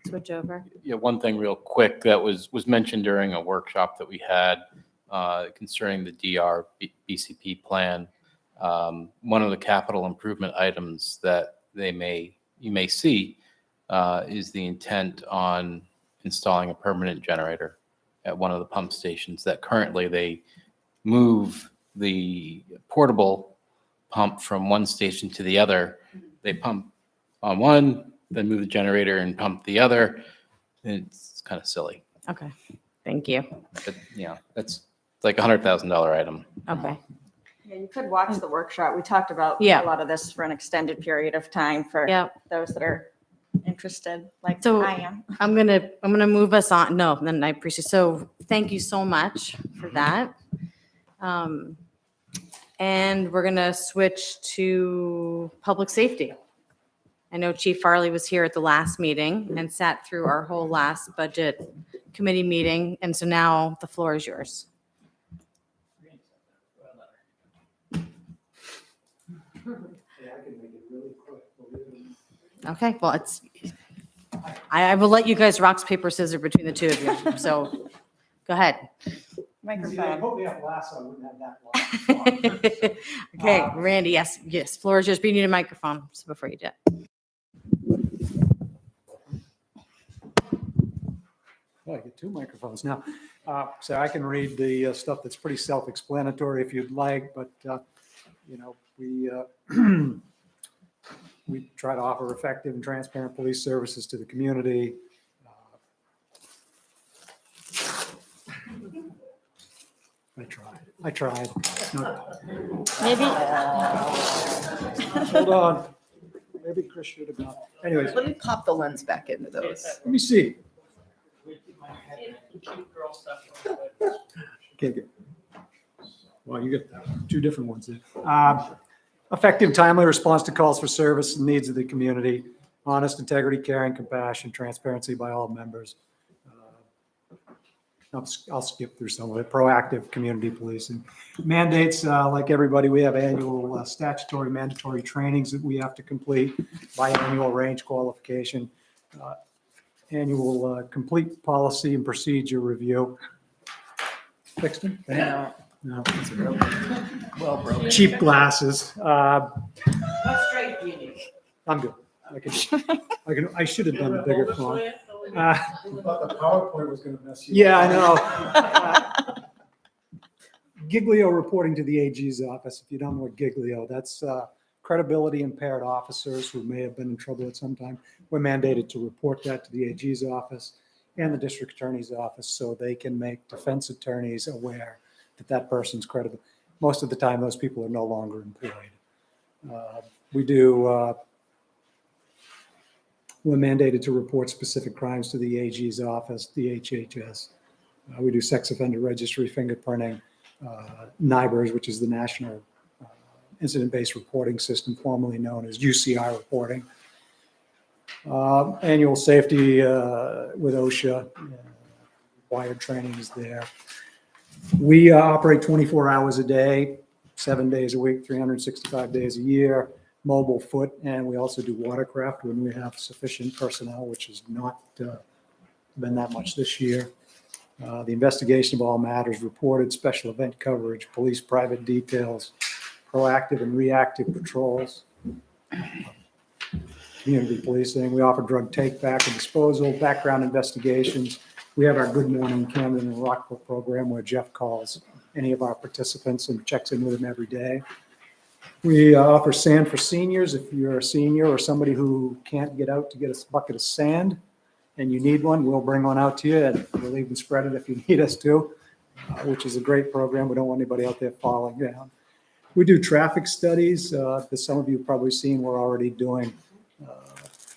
switch over?
Yeah, one thing real quick that was mentioned during a workshop that we had concerning the DR BCP plan. One of the capital improvement items that you may see is the intent on installing a permanent generator at one of the pump stations that currently they move the portable pump from one station to the other. They pump on one, then move the generator and pump the other. It's kind of silly.
Okay. Thank you.
But, that's like $100,000 item.
Okay.
Yeah, you could watch the workshop. We talked about
Yeah.
a lot of this for an extended period of time for
Yeah.
those that are interested, like
So-
I am.
I'm gonna move us on. No, then I appreciate. So thank you so much for that. And we're gonna switch to public safety. I know Chief Farley was here at the last meeting and sat through our whole last budget committee meeting, and so now the floor is yours. Okay, well, I will let you guys rocks, paper, scissors between the two of you, so go ahead.
Microphone.
Okay, Randy, yes, floor is yours, but you need a microphone so before you do.
Oh, I get two microphones now. So I can read the stuff that's pretty self-explanatory if you'd like, but, we try to offer effective and transparent police services to the community. I tried. No.
Maybe,
Hold on. Maybe Chris should have gone. Anyways,
Let me pop the lens back into those.
let me see. Okay, good. Well, you get two different ones there. Effective, timely response to calls for service and needs of the community. Honest, integrity, caring, compassion, transparency by all members. I'll skip through some of it. Proactive community policing. Mandates, like everybody, we have annual statutory mandatory trainings that we have to complete, biannual range qualification, annual complete policy and procedure review. Fixed it?
No.
No.
Well broken.
Cheap glasses.
How straight do you need?
I'm good. I should have done the bigger font.
I thought the PowerPoint was going to mess you.
Yeah, I know. Giglio reporting to the AG's office. If you don't know what Giglio, that's credibility impaired officers who may have been in trouble at some time. We're mandated to report that to the AG's office and the district attorney's office so they can make defense attorneys aware that that person's credible. Most of the time, those people are no longer employed. We're mandated to report specific crimes to the AG's office, the HHS. We do sex offender registry fingerprinting, NIBRS, which is the National Incident-Based Reporting System, formerly known as UCR reporting. Annual safety with OSHA, required training is there. We operate 24 hours a day, 7 days a week, 365 days a year, mobile foot, and we also do watercraft when we have sufficient personnel, which has not been that much this year. The investigation of all matters reported, special event coverage, police private details, proactive and reactive patrols, community policing. We offer drug take back and disposal, background investigations. We have our Good Morning Camden and Rockport program where Jeff calls any of our participants and checks in with them every day. We offer sand for seniors. If you're a senior or somebody who can't get out to get a bucket of sand and you need one, we'll bring one out to you, and we'll even spread it if you need us to, which is a great program. We don't want anybody out there falling down. We do traffic studies. As some of you have probably seen, we're already doing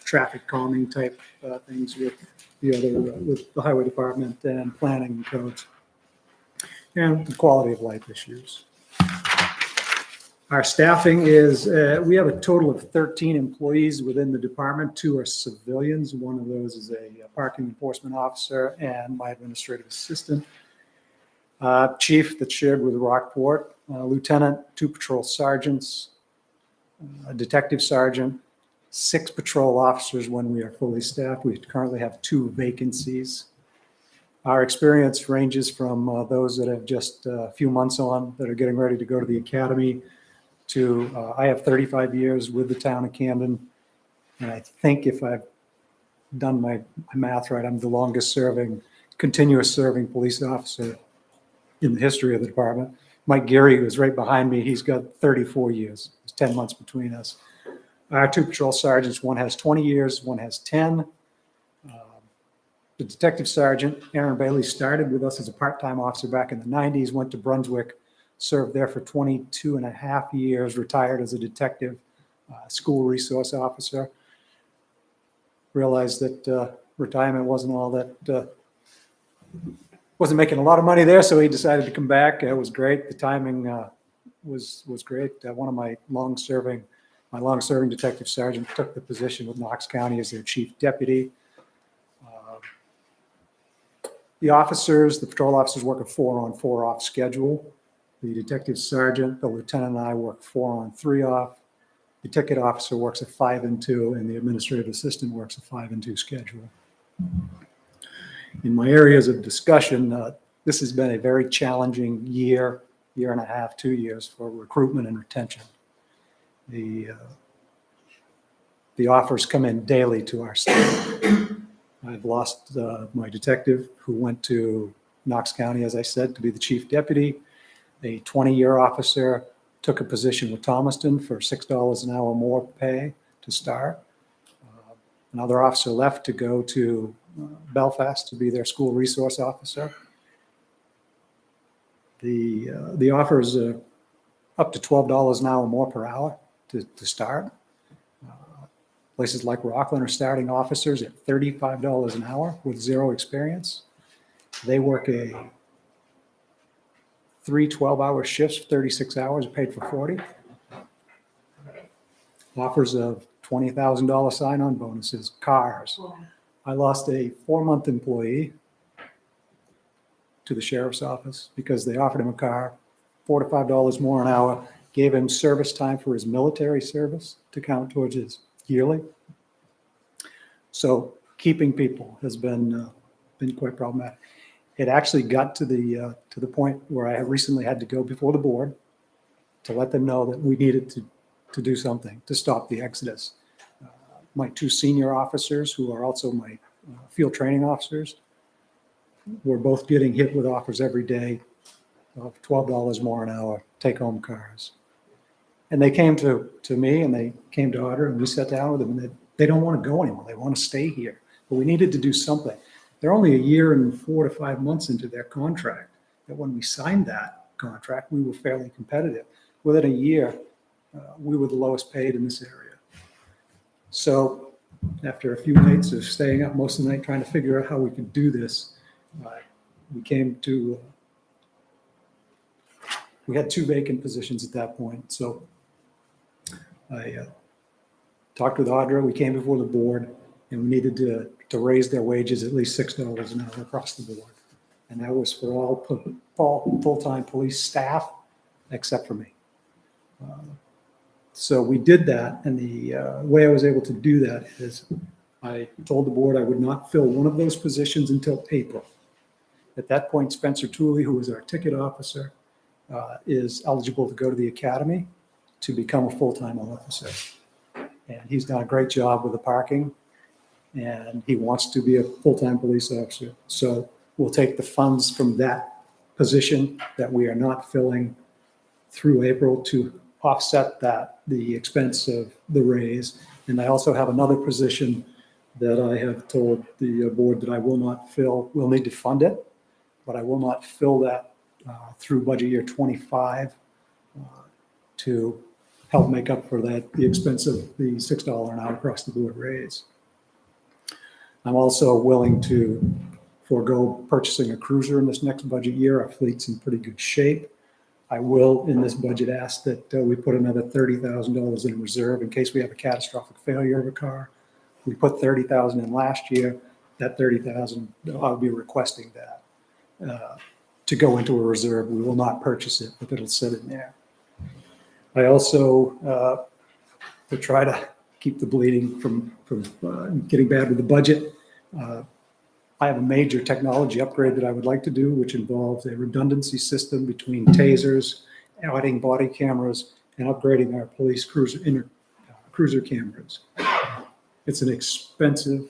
traffic calming type things with the highway department and planning and codes, and the quality of life issues. Our staffing is, we have a total of 13 employees within the department. 2 are civilians. One of those is a parking enforcement officer and my administrative assistant. Chief that's shared with Rockport, lieutenant, 2 patrol sergeants, a detective sergeant, 6 patrol officers when we are fully staffed. We currently have 2 vacancies. Our experience ranges from those that have just a few months on, that are getting ready to go to the academy, to I have 35 years with the town of Camden. And I think if I've done my math right, I'm the longest serving, continuous serving police officer in the history of the department. Mike Geary, who's right behind me, he's got 34 years. It's 10 months between us. Our 2 patrol sergeants, one has 20 years, one has 10. The detective sergeant, Aaron Bailey, started with us as a part-time officer back in the 90s, went to Brunswick, served there for 22 and a half years, retired as a detective, school resource officer. Realized that retirement wasn't all that, wasn't making a lot of money there, so he decided to come back. It was great. The timing was great. One of my long-serving detective sergeant took the position with Knox County as their chief deputy. The officers, the patrol officers work a 4-on, 4-off schedule. The detective sergeant, the lieutenant, and I work 4-on, 3-off. The ticket officer works a 5 and 2, and the administrative assistant works a 5 and 2 schedule. In my areas of discussion, this has been a very challenging year and a half, 2 years for recruitment and retention. The offers come in daily to our staff. I've lost my detective who went to Knox County, as I said, to be the chief deputy. A 20-year officer took a position with Thomaston for $6 an hour more pay to start. Another officer left to go to Belfast to be their school resource officer. The offers up to $12 an hour more per hour to start. Places like Rockland are starting officers at $35 an hour with 0 experience. They work 3 12-hour shifts, 36 hours, paid for 40. Offers of $20,000 sign-on bonuses, cars. I lost a 4-month employee to the sheriff's office because they offered him a car, $4 to $5 more an hour, gave him service time for his military service to count towards his yearly. So keeping people has been quite problematic. It actually got to the point where I recently had to go before the board to let them know that we needed to do something to stop the exodus. My 2 senior officers, who are also my field training officers, were both getting hit with offers every day of $12 more an hour, take-home cars. And they came to me, and they came to Otter, and we sat down with them, and they don't want to go anymore. They want to stay here. But we needed to do something. They're only a year and 4 to 5 months into their contract. That when we signed that contract, we were fairly competitive. Within a year, we were the lowest paid in this area. So after a few nights of staying up most of the night trying to figure out how we could do this, we came to we had 2 vacant positions at that point. So I talked with Audra, we came before the board, and we needed to raise their wages at least $6 an hour across the board. And that was for all full-time police staff, except for me. So we did that, and the way I was able to do that is I told the board I would not fill one of those positions until April. At that point, Spencer Tooley, who was our ticket officer, is eligible to go to the academy to become a full-time officer. And he's done a great job with the parking, and he wants to be a full-time police officer. So we'll take the funds from that position that we are not filling through April to offset the expense of the raise. And I also have another position that I have told the board that I will not fill. We'll need to fund it, but I will not fill that through budget year 25 to help make up for the expense of the $6 an hour across the board raise. I'm also willing to forego purchasing a cruiser in this next budget year. Our fleet's in pretty good shape. I will, in this budget, ask that we put another $30,000 in reserve in case we have a catastrophic failure of a car. We put $30,000 in last year. That $30,000, I'll be requesting that to go into a reserve. We will not purchase it, but it'll sit in there. I also, to try to keep the bleeding from getting bad with the budget, I have a major technology upgrade that I would like to do, which involves a redundancy system between tasers, adding body cameras, and upgrading our police cruiser cameras. It's an expensive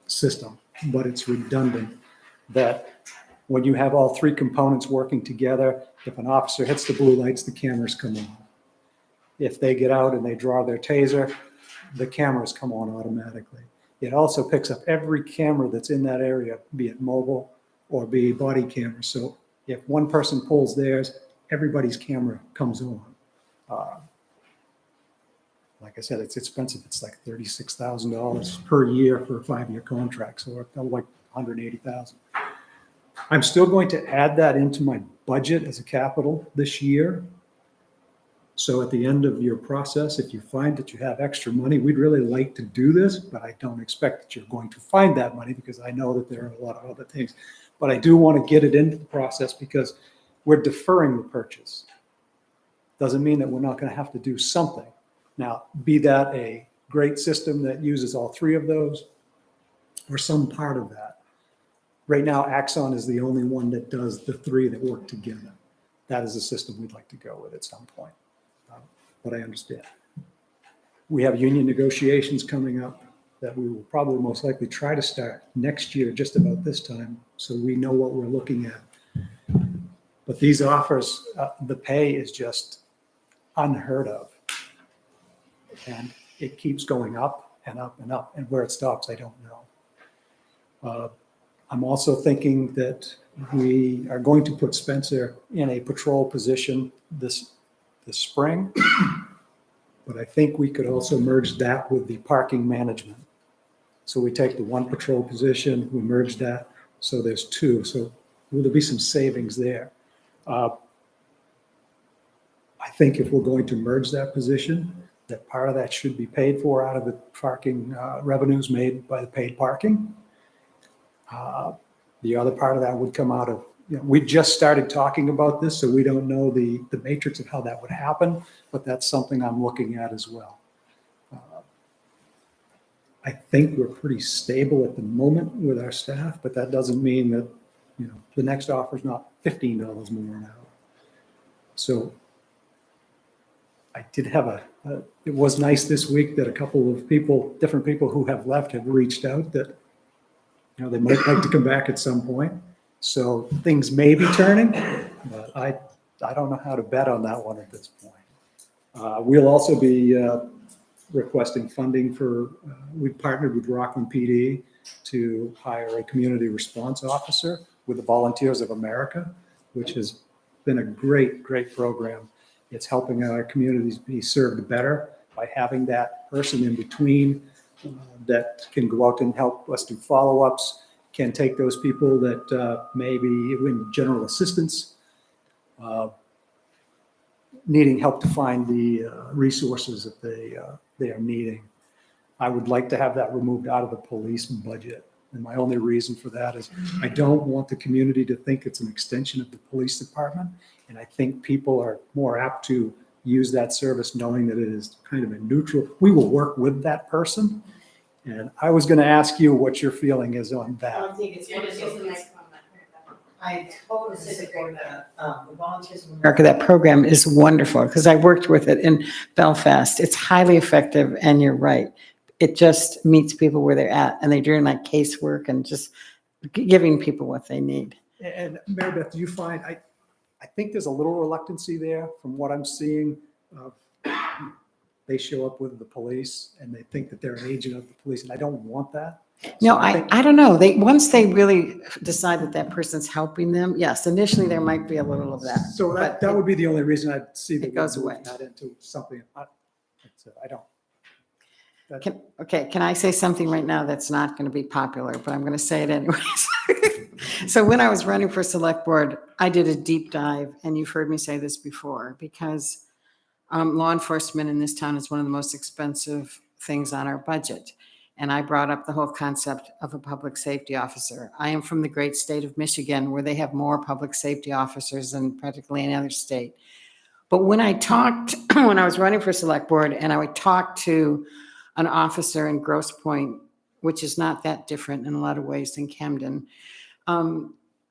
system, but it's redundant, that when you have all 3 components working together, if an officer hits the blue lights, the cameras come on. If they get out and they draw their taser, the cameras come on automatically. It also picks up every camera that's in that area, be it mobile or be it body camera. So if one person pulls theirs, everybody's camera comes on. Like I said, it's expensive. It's like $36,000 per year for a 5-year contract. So like $180,000. I'm still going to add that into my budget as a capital this year. So at the end of your process, if you find that you have extra money, we'd really like to do this, but I don't expect that you're going to find that money because I know that there are a lot of other things. But I do want to get it into the process because we're deferring the purchase. Doesn't mean that we're not going to have to do something. Now, be that a great system that uses all 3 of those or some part of that. Right now, Axon is the only one that does the 3 that work together. That is a system we'd like to go with at some point. But I understand. We have union negotiations coming up that we will probably most likely try to start next year, just about this time, so we know what we're looking at. But these offers, the pay is just unheard of. And it keeps going up and up and up, and where it stops, I don't know. I'm also thinking that we are going to put Spencer in a patrol position this spring, but I think we could also merge that with the parking management. So we take the 1 patrol position, we merge that, so there's 2. So will there be some savings there? I think if we're going to merge that position, that part of that should be paid for out of the parking revenues made by the paid parking. The other part of that would come out of, we just started talking about this, so we don't know the matrix of how that would happen, but that's something I'm looking at as well. I think we're pretty stable at the moment with our staff, but that doesn't mean that, the next offer is not $15 more an hour. So I did have it was nice this week that a couple of different people who have left have reached out that, they might like to come back at some point. So things may be turning, but I don't know how to bet on that one at this point. We'll also be requesting funding for, we've partnered with Rockland PD to hire a community response officer with the Volunteers of America, which has been a great, great program. It's helping our communities be served better by having that person in between that can go out and help us do follow-ups, can take those people that may be in general assistance needing help to find the resources that they are needing. I would like to have that removed out of the police budget. And my only reason for that is I don't want the community to think it's an extension of the police department. And I think people are more apt to use that service knowing that it is kind of a neutral, we will work with that person. And I was going to ask you what your feeling is on that.
I totally support that. The Volunteers of America, that program is wonderful because I worked with it in Belfast. It's highly effective, and you're right. It just meets people where they're at, and they're doing like casework and just giving people what they need.
And Mary Beth, do you find, I think there's a little reluctancy there from what I'm seeing. They show up with the police and they think that they're an agent of the police, and I don't want that.
No,
So
I don't know. Once they really decide that that person's helping them, yes, initially there might be a little of that.
So
but
that would be the only reason I'd see that
it goes
we move
away.
that into something. I don't.
Can I say something right now that's not going to be popular, but I'm going to say it anyways. So when I was running for select board, I did a deep dive, and you've heard me say this before, because law enforcement in this town is one of the most expensive things on our budget. And I brought up the whole concept of a public safety officer. I am from the great state of Michigan, where they have more public safety officers than practically any other state. But when I was running for select board, and I would talk to an officer in Grosse Pointe, which is not that different in a lot of ways than Camden,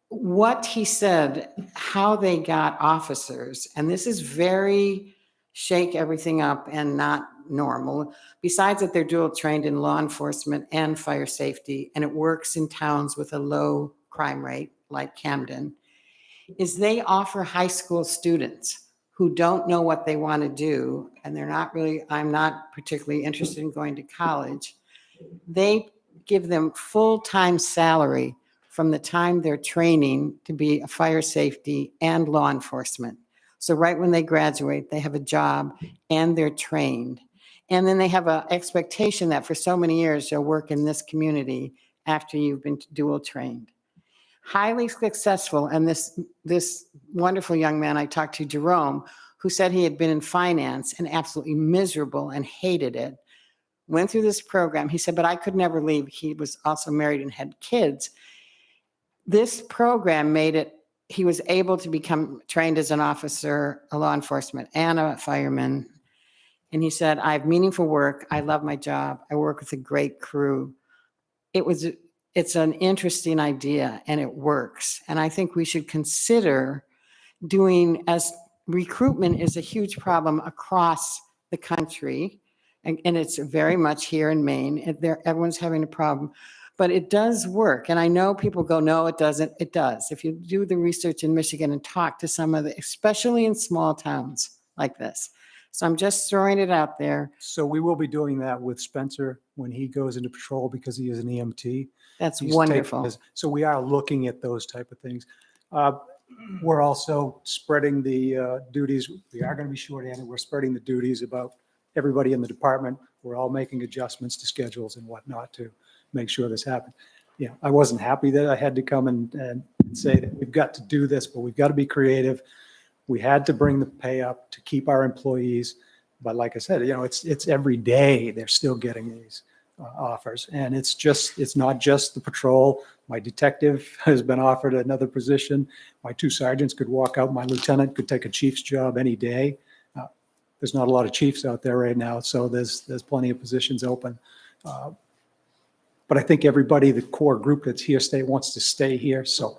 what he said, how they got officers, and this is very shake everything up and not normal, besides that they're dual trained in law enforcement and fire safety, and it works in towns with a low crime rate like Camden, is they offer high school students who don't know what they want to do, and I'm not particularly interested in going to college. They give them full-time salary from the time they're training to be a fire safety and law enforcement. So right when they graduate, they have a job and they're trained. And then they have an expectation that for so many years, you'll work in this community after you've been dual trained. Highly successful. And this wonderful young man I talked to, Jerome, who said he had been in finance and absolutely miserable and hated it, went through this program. He said, but I could never leave. He was also married and had kids. This program made it, he was able to become trained as an officer, a law enforcement, and a fireman. And he said, I have meaningful work. I love my job. I work with a great crew. It's an interesting idea, and it works. And I think we should consider doing, as recruitment is a huge problem across the country, and it's very much here in Maine. Everyone's having a problem. But it does work. And I know people go, no, it doesn't. It does. If you do the research in Michigan and talk to some of the, especially in small towns like this. So I'm just throwing it out there.
So we will be doing that with Spencer when he goes into patrol, because he is an EMT.
That's
He's
wonderful.
So we are looking at those type of things. We're also spreading the duties. We are going to be short-handed. We're spreading the duties about everybody in the department. We're all making adjustments to schedules and whatnot to make sure this happens. Yeah, I wasn't happy that I had to come and say that we've got to do this, but we've got to be creative. We had to bring the pay up to keep our employees. But like I said, it's every day they're still getting these offers. And it's not just the patrol. My detective has been offered another position. My 2 sergeants could walk out. My lieutenant could take a chief's job any day. There's not a lot of chiefs out there right now, so there's plenty of positions open. But I think everybody, the core group that's here wants to stay here. So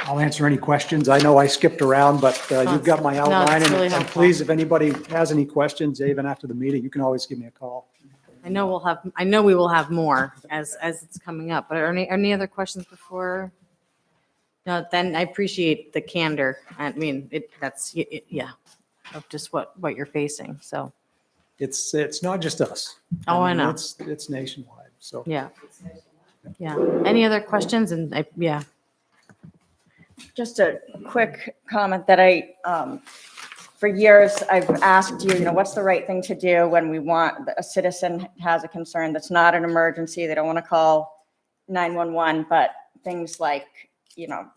I'll answer any questions. I know I skipped around, but you've got my outline.
it's really
And
helpful.
please, if anybody has any questions, even after the meeting, you can always give me a call.
I know we will have more as it's coming up, but are any other questions before? No, then I appreciate the candor. I mean, of just what you're facing. So,
It's not just us.
Oh, I know.
It's nationwide. So
yeah. Any other questions? And
Just a quick comment that for years, I've asked you, what's the right thing to do when a citizen has a concern that's not an emergency, they don't want to call 911, but things like,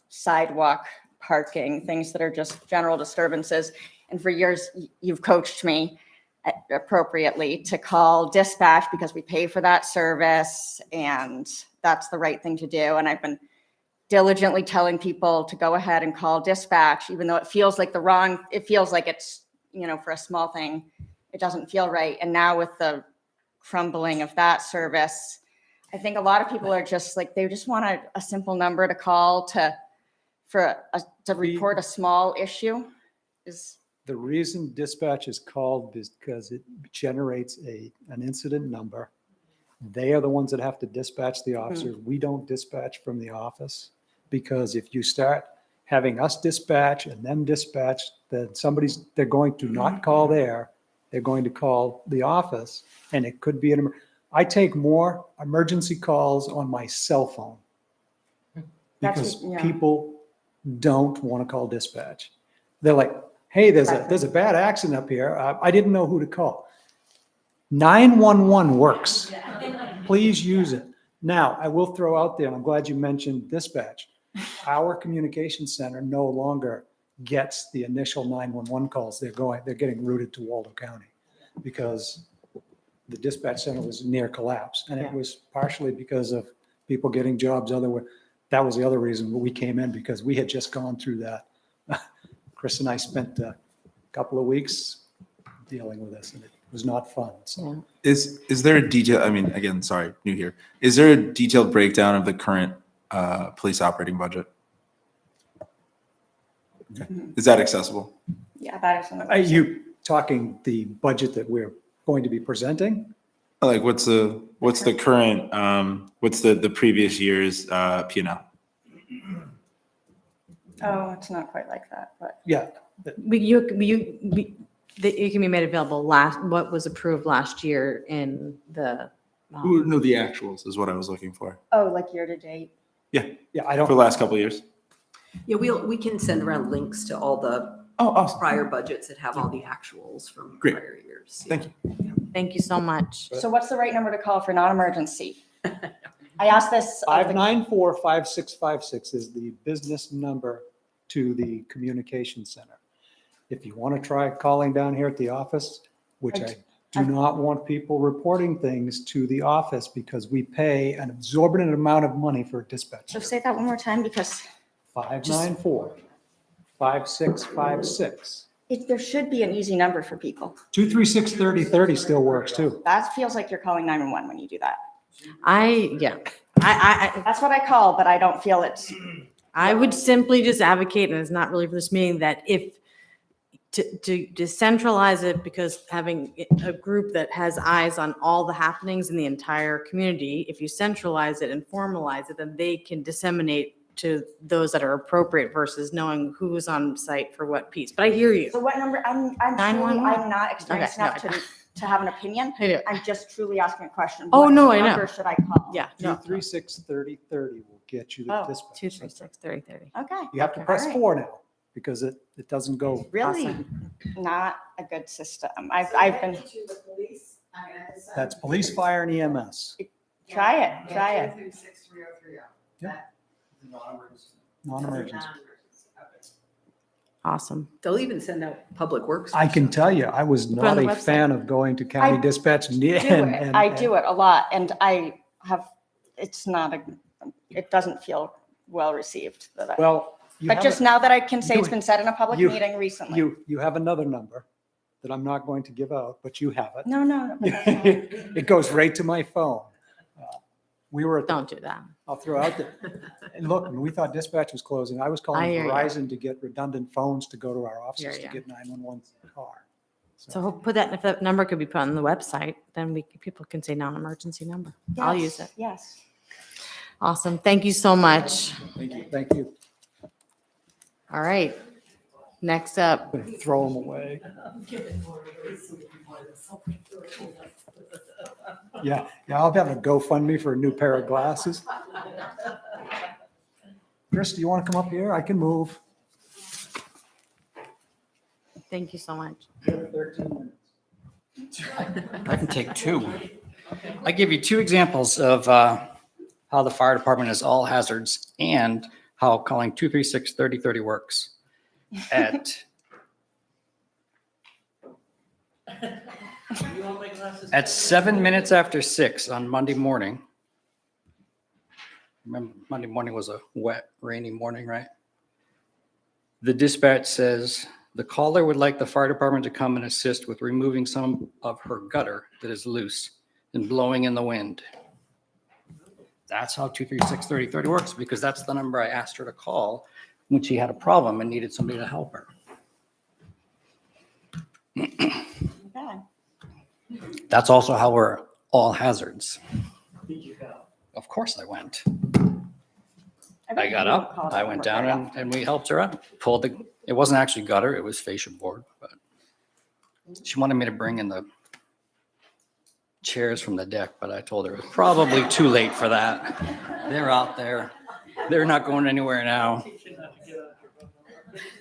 sidewalk parking, things that are just general disturbances. And for years, you've coached me appropriately to call dispatch because we pay for that service and that's the right thing to do. And I've been diligently telling people to go ahead and call dispatch, even though it feels like it feels like it's, for a small thing, it doesn't feel right. And now with the crumbling of that service, I think a lot of people are just like, they just want a simple number to call to report a small issue.
The reason dispatch is called is because it generates an incident number. They are the ones that have to dispatch the officers. We don't dispatch from the office, because if you start having us dispatch and them dispatch, then they're going to not call there. They're going to call the office, and it could be I take more emergency calls on my cell phone because people don't want to call dispatch. They're like, hey, there's a bad accident up here. I didn't know who to call. 911 works. Please use it. Now, I will throw out there, and I'm glad you mentioned dispatch. Our communication center no longer gets the initial 911 calls. They're getting routed to Waldo County because the dispatch center was near collapse. And it was partially because of people getting jobs otherwise. That was the other reason we came in, because we had just gone through that. Chris and I spent a couple of weeks dealing with this, and it was not fun. So.
Is there a detail, I mean, again, sorry, new here. Is there a detailed breakdown of the current police operating budget? Okay. Is that accessible?
Yeah, that is.
Are you talking the budget that we're going to be presenting?
Like what's the current, what's the previous year's P&L?
Oh, it's not quite like that, but.
Yeah.
It can be made available what was approved last year in the.
No, the actuals is what I was looking for.
Oh, like year to date.
Yeah, I don't.
For the last couple of years.
Yeah, we can send around links to all the
awesome.
prior budgets that have all the actuals from
Great.
prior years.
Thank you.
Thank you so much.
So what's the right number to call for non-emergency? I asked this.
594-5656 is the business number to the communication center. If you want to try calling down here at the office, which I do not want people reporting things to the office because we pay an exorbitant amount of money for dispatch.
So say that one more time, because
594-5656.
there should be an easy number for people.
236-3030 still works too.
That feels like you're calling 911 when you do that.
I
That's what I call, but I don't feel it's.
I would simply just advocate, and it's not really for this meeting, that to decentralize it, because having a group that has eyes on all the happenings in the entire community, if you centralize it and formalize it, then they can disseminate to those that are appropriate versus knowing who's on site for what piece. But I hear you.
So what number? I'm
911?
not experienced
Okay,
enough to have an opinion.
I do.
I'm just truly asking a question.
Oh, no,
What
I know.
number should I call?
Yeah. No.
236-3030 will get you the
Oh,
dispatch.
236-3030.
Okay.
You have to
All
press
right.
4 now because it doesn't go.
Really not a good system. I've been,
That's police, fire, and EMS.
try it.
Non-emergency.
Awesome.
They'll even send out public works.
I can tell you, I was
Put it
not
on the
a
website.
fan of going to county
I
dispatch.
I do it a lot, and it doesn't feel well received.
Well,
But just now that I can say it's
you-
been said in a public
you-
meeting recently.
you have another number that I'm not going to give out, but you have it.
No. but that's not-
It goes right to my phone. We were at the
Don't do that.
I'll throw out there. And look, when we thought dispatch was closing, I was calling
I hear ya.
Verizon to get redundant phones to go to our offices
Hear
to
ya.
get 911 car.
So put that, if that number could be put on the website, then people can say non-emergency number. I'll use it.
Yes.
Awesome. Thank you so much.
Thank you.
All right. Next up,
I'm gonna throw them away. Yeah, I'll have a GoFundMe for a new pair of glasses. Chris, do you want to come up here? I can move.
thank you so much.
13 minutes.
I can take two. I give you two examples of how the fire department is all hazards and how calling 236-3030 works. At 7 minutes after 6 on Monday morning, remember Monday morning was a wet, rainy morning, right? The dispatch says, the caller would like the fire department to come and assist with removing some of her gutter that is loose and blowing in the wind. That's how 236-3030 works, because that's the number I asked her to call when she had a problem and needed somebody to help her.
Okay.
That's also how we're all hazards. Of course I went. I got up, I went down and we helped her up. It wasn't actually gutter, it was fascia board, but she wanted me to bring in the chairs from the deck, but I told her it was probably too late for that. They're out there. They're not going anywhere now.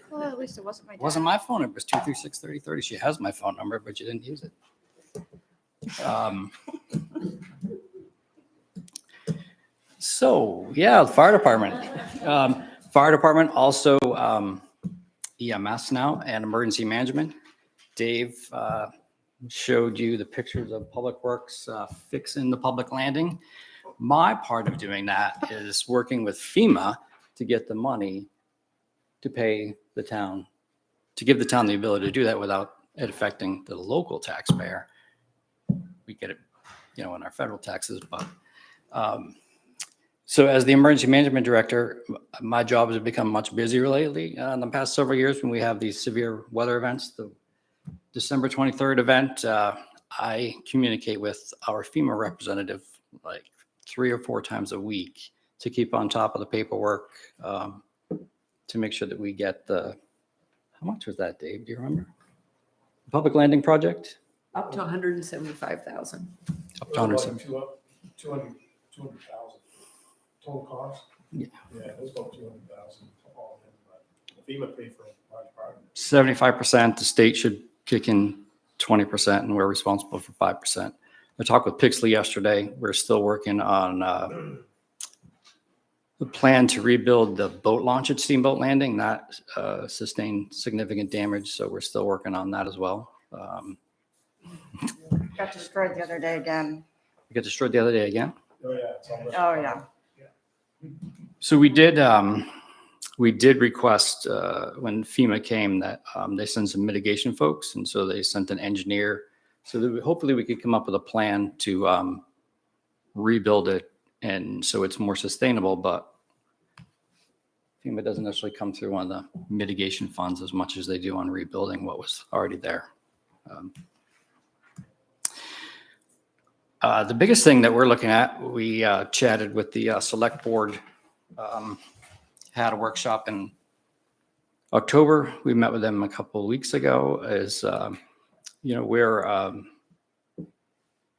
Well, at least it wasn't my
It wasn't my phone, it was 236-3030. She has my phone number, but she didn't use it. So, yeah, the fire department. Fire department, also EMS now and emergency management. Dave showed you the pictures of Public Works fixing the public landing. My part of doing that is working with FEMA to get the money to pay the town, to give the town the ability to do that without it affecting the local taxpayer. We get it, in our federal taxes, but so as the emergency management director, my job has become much busier lately. In the past several years, when we have these severe weather events, the December 23rd event, I communicate with our FEMA representative like 3 or 4 times a week to keep on top of the paperwork, to make sure that we get how much was that, Dave? Do you remember? The public landing project?
Up to 175,000.
Up to 170.
200,000 total cost?
Yeah.
Yeah, it was about 200,000 all in, but FEMA paid for a large part.
75%, the state should kick in 20%, and we're responsible for 5%. I talked with Pixley yesterday. We're still working on the plan to rebuild the boat launch at Steamboat Landing. That sustained significant damage, so we're still working on that as well.
Got destroyed the other day again.
We got destroyed the other day again.
Oh, yeah. It's all
Oh, yeah.
So we did request when FEMA came that they send some mitigation folks, and so they sent an engineer so that hopefully we could come up with a plan to rebuild it, and so it's more sustainable. But FEMA doesn't necessarily come through on the mitigation funds as much as they do on rebuilding what was already there. The biggest thing that we're looking at, we chatted with the select board, had a workshop in October. We met with them a couple of weeks ago.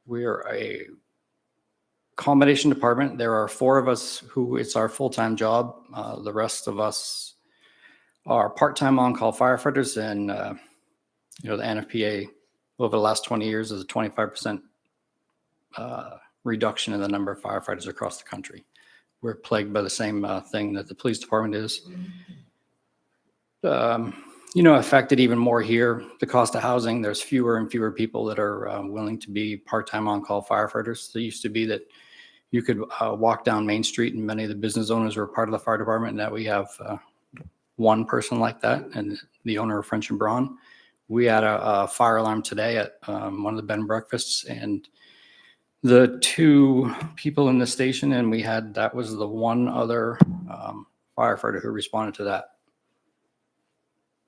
We're a combination department. There are 4 of us who it's our full-time job. The rest of us are part-time on-call firefighters, and the NFPA over the last 20 years is a 25% reduction in the number of firefighters across the country. We're plagued by the same thing that the police department is. Affected even more here, the cost of housing. There's fewer and fewer people that are willing to be part-time on-call firefighters. It used to be that you could walk down Main Street and many of the business owners were part of the fire department. Now we have one person like that, and the owner of French and Braun. We had a fire alarm today at one of the bed and breakfasts, and the 2 people in the station, and that was the one other firefighter who responded to that.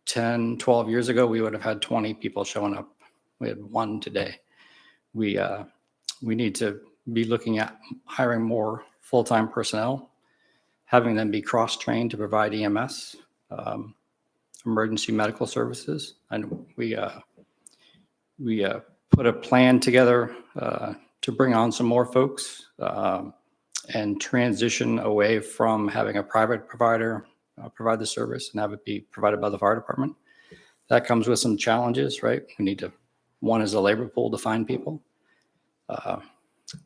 10, 12 years ago, we would have had 20 people showing up. We had 1 today. We need to be looking at hiring more full-time personnel, having them be cross-trained to provide EMS, emergency medical services. And we put a plan together to bring on some more folks and transition away from having a private provider provide the service and have it be provided by the fire department. That comes with some challenges, right? We need to, one is a labor pool to find people.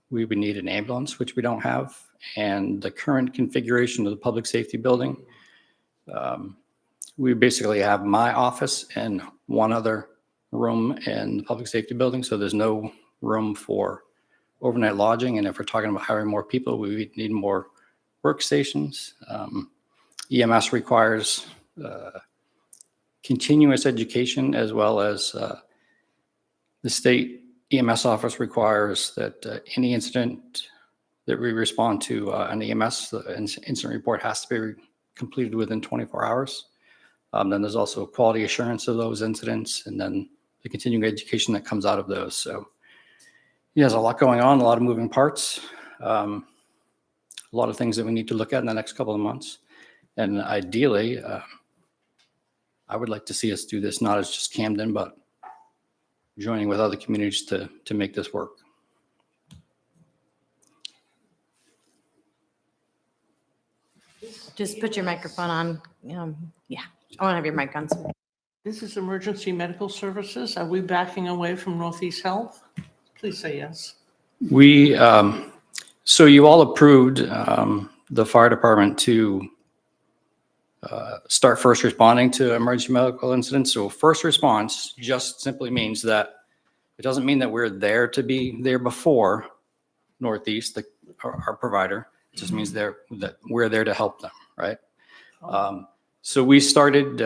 We would need an ambulance, which we don't have. And the current configuration of the public safety building, we basically have my office and one other room in the public safety building. So there's no room for overnight lodging. And if we're talking about hiring more people, we would need more workstations. EMS requires continuous education, as well as the state EMS office requires that any incident that we respond to an EMS, the incident report has to be completed within 24 hours. Then there's also quality assurance of those incidents, and then the continuing education that comes out of those. So yeah, there's a lot going on, a lot of moving parts, a lot of things that we need to look at in the next couple of months. And ideally, I would like to see us do this not as just Camden, but joining with other communities to make this work.
Just put your microphone on. Yeah, I want to have your mic on.
This is emergency medical services. Are we backing away from Northeast Health? Please say yes.
We, so you all approved the fire department to start first responding to emergency medical incidents. So first response just simply means that it doesn't mean that we're there to be there before Northeast, our provider. It just means that we're there to help them, right? So we started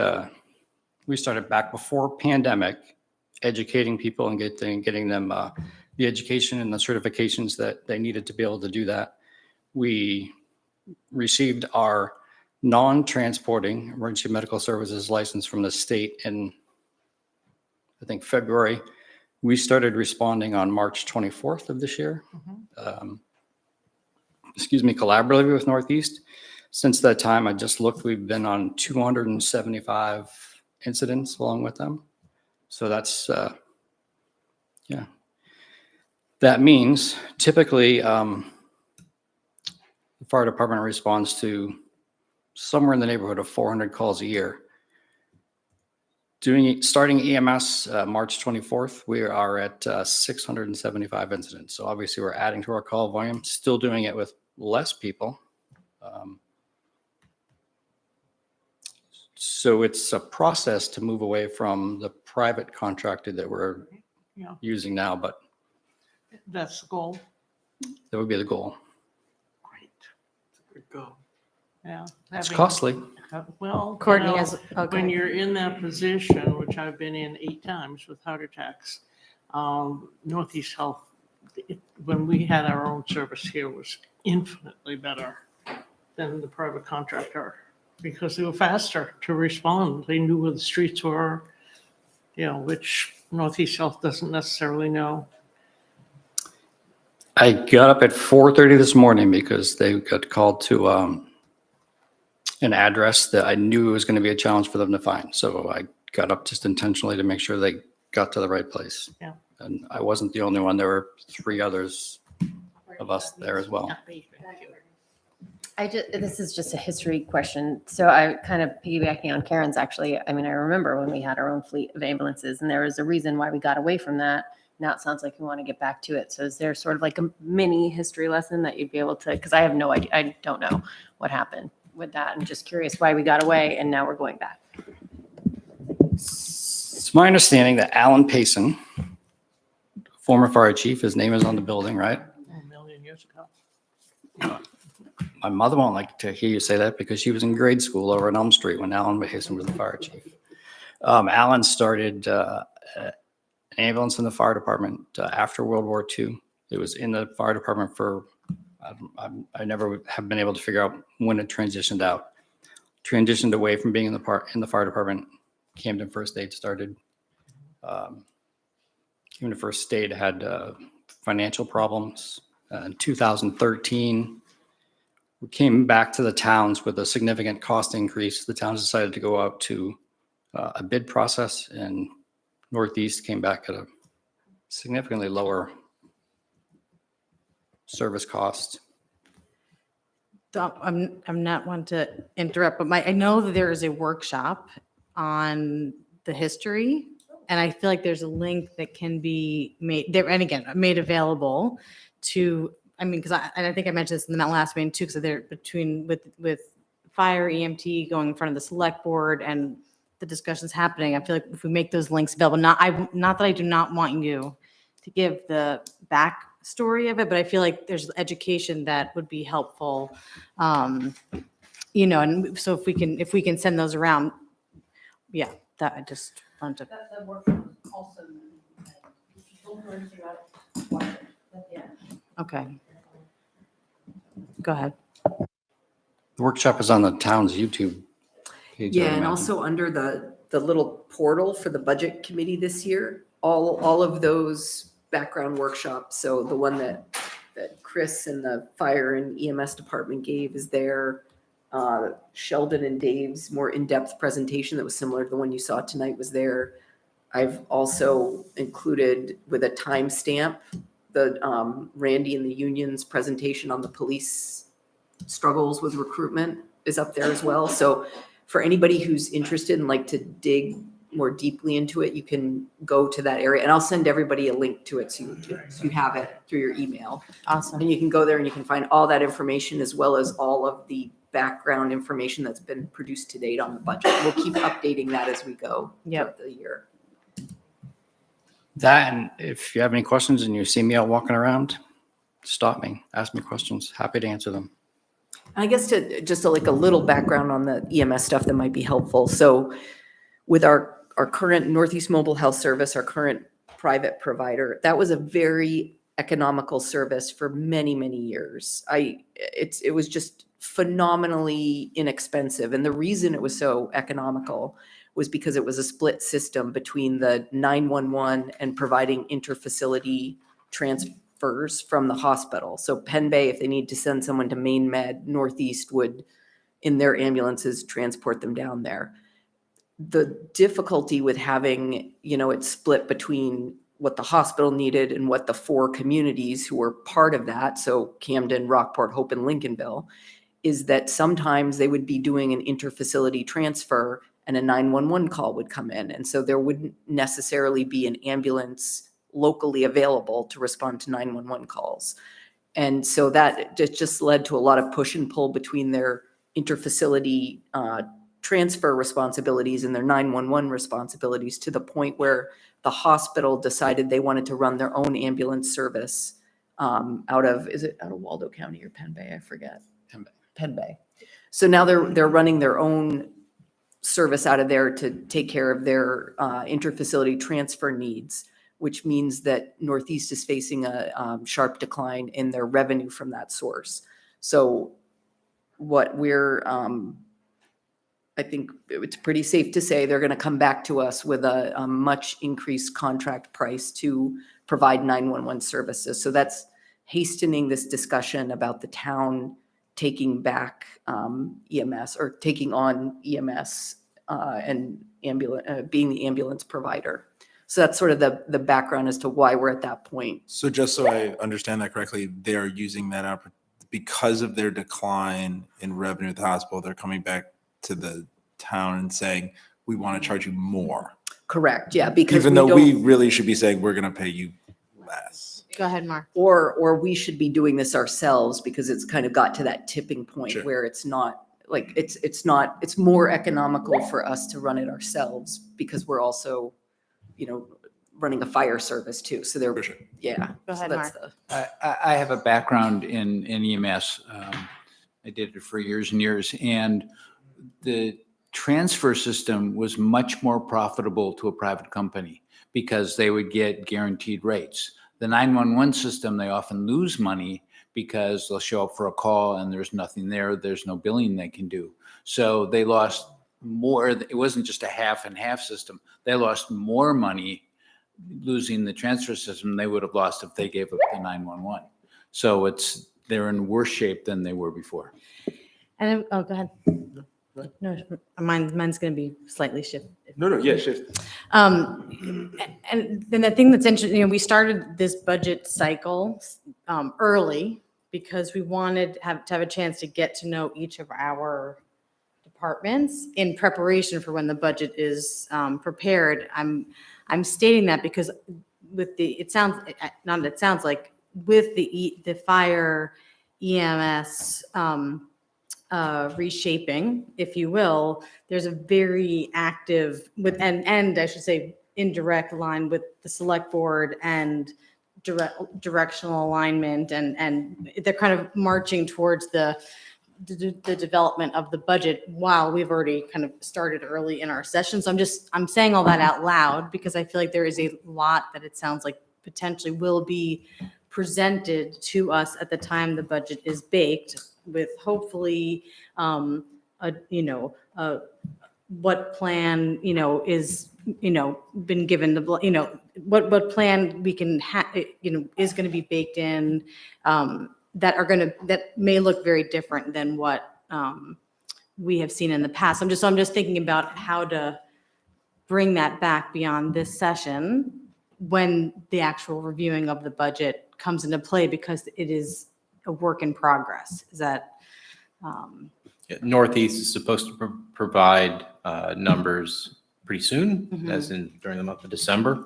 back before pandemic, educating people and getting them the education and the certifications that they needed to be able to do that. We received our non-transporting emergency medical services license from the state in, I think, February. We started responding on March 24th of this year. Collaboratively with Northeast. Since that time, I just looked, we've been on 275 incidents along with them. So that's, yeah. That means typically the fire department responds to somewhere in the neighborhood of 400 calls a year. Starting EMS March 24th, we are at 675 incidents. So obviously we're adding to our call volume, still doing it with less people. So it's a process to move away from the private contractor that we're using now, but
That's the goal.
that would be the goal.
Great. Good goal. Yeah.
It's costly.
Well,
Courtney
you know,
has, okay.
when you're in that position, which I've been in 8 times with heart attacks, Northeast Health, when we had our own service here, was infinitely better than the private contractor because they were faster to respond. They knew where the streets were, which Northeast Health doesn't necessarily know.
I got up at 4:30 this morning because they got called to an address that I knew was going to be a challenge for them to find. So I got up just intentionally to make sure they got to the right place.
Yeah.
And I wasn't the only one. There were 3 others of us there as well.
This is just a history question. So I kind of piggybacking on Karen's actually, I mean, I remember when we had our own fleet of ambulances and there was a reason why we got away from that. Now it sounds like we want to get back to it. So is there sort of like a mini history lesson that you'd be able to, because I have no idea, I don't know what happened with that. I'm just curious why we got away and now we're going back.
It's my understanding that Alan Payson, former fire chief, his name is on the building, right?
A million years ago.
My mother won't like to hear you say that because she was in grade school over on Elm Street when Alan Payson was the fire chief. Alan started an ambulance in the fire department after World War II. It was in the fire department for, I never have been able to figure out when it transitioned out. Transitioned away from being in the fire department. Camden First Aid started. Camden First Aid had financial problems. In 2013, we came back to the towns with a significant cost increase. The towns decided to go out to a bid process, and Northeast came back at a significantly lower service cost.
I'm not one to interrupt, but I know that there is a workshop on the history and I feel like there's a link that can be made there, and again, made available to, I mean, because I think I mentioned this in the last meeting too, because they're between with fire, EMT going in front of the select board and the discussions happening. I feel like if we make those links available, not that I do not want you to give the backstory of it, but I feel like there's education that would be helpful. And so if we can send those around, yeah, that I just wanted to.
That workshop was awesome. And if you don't know anything about it, watch it. But yeah.
Okay. Go ahead.
The workshop is on the town's YouTube page. I
Yeah, and
imagine.
also under the little portal for the budget committee this year, all of those background workshops. So the one that Chris and the fire and EMS department gave is there. Sheldon and Dave's more in-depth presentation that was similar to the one you saw tonight was there. I've also included with a timestamp the Randy and the union's presentation on the police struggles with recruitment is up there as well. So for anybody who's interested and like to dig more deeply into it, you can go to that area, and I'll send everybody a link to it so you have it through your email.
Awesome.
And you can go there and you can find all that information as well as all of the background information that's been produced to date on the budget. We'll keep updating that as we go throughout the year.
That, and if you have any questions and you see me out walking around, stop me, ask me questions. Happy to answer them.
I guess like a little background on the EMS stuff that might be helpful. So with our current Northeast Mobile Health Service, our current private provider, that was a very economical service for many, many years. It was just phenomenally inexpensive. And the reason it was so economical was because it was a split system between the 911 and providing interfacility transfers from the hospital. So Penn Bay, if they need to send someone to Main Med, Northeast would, in their ambulances, transport them down there. The difficulty with having, it split between what the hospital needed and what the four communities who were part of that, so Camden, Rockport, Hope, and Lincolnville, is that sometimes they would be doing an interfacility transfer and a 911 call would come in. And so there wouldn't necessarily be an ambulance locally available to respond to 911 calls. And so that just led to a lot of push and pull between their interfacility transfer responsibilities and their 911 responsibilities, to the point where the hospital decided they wanted to run their own ambulance service out of Waldo County or Penn Bay? I forget. Penn Bay. So now they're running their own service out of there to take care of their interfacility transfer needs, which means that Northeast is facing a sharp decline in their revenue from that source. So what I think it's pretty safe to say they're going to come back to us with a much increased contract price to provide 911 services. So that's hastening this discussion about the town taking back EMS, or taking on EMS and being the ambulance provider. So that's sort of the background as to why we're at that point.
So just so I understand that correctly, they are using that up because of their decline in revenue at the hospital. They're coming back to the town and saying, we want to charge you more.
Correct. Yeah. Because
even though we really should be saying we're going to pay you less.
Go ahead, Mark.
Or we should be doing this ourselves, because it's kind of got to that tipping point
Sure.
where it's not like, it's more economical for us to run it ourselves, because we're also, running a fire service too. So they're,
Sure.
yeah.
Go ahead,
So that's
Mark.
I have a background in EMS. I did it for years and years, and the transfer system was much more profitable to a private company because they would get guaranteed rates. The 911 system, they often lose money because they'll show up for a call and there's nothing there. There's no billing they can do. So they lost more. It wasn't just a half and half system. They lost more money losing the transfer system they would have lost if they gave up the 911. So they're in worse shape than they were before.
And go ahead. No, mine's going to be slightly shifted.
No, yeah, shift.
And then the thing that's interesting, we started this budget cycle early because we wanted to have a chance to get to know each of our departments in preparation for when the budget is prepared. I'm stating that because with the, it sounds, not that it sounds like, with the fire EMS reshaping, if you will, there's a very active with, and I should say indirect line with the select board and directional alignment, and they're kind of marching towards the development of the budget while we've already kind of started early in our session. So I'm saying all that out loud because I feel like there is a lot that it sounds like potentially will be presented to us at the time the budget is baked, with hopefully, what plan, is, been given the, what plan we can is going to be baked in, that may look very different than what we have seen in the past. I'm just thinking about how to bring that back beyond this session when the actual reviewing of the budget comes into play, because it is a work in progress. Is that?
Yeah, Northeast is supposed to provide numbers pretty soon, as in during the month of December.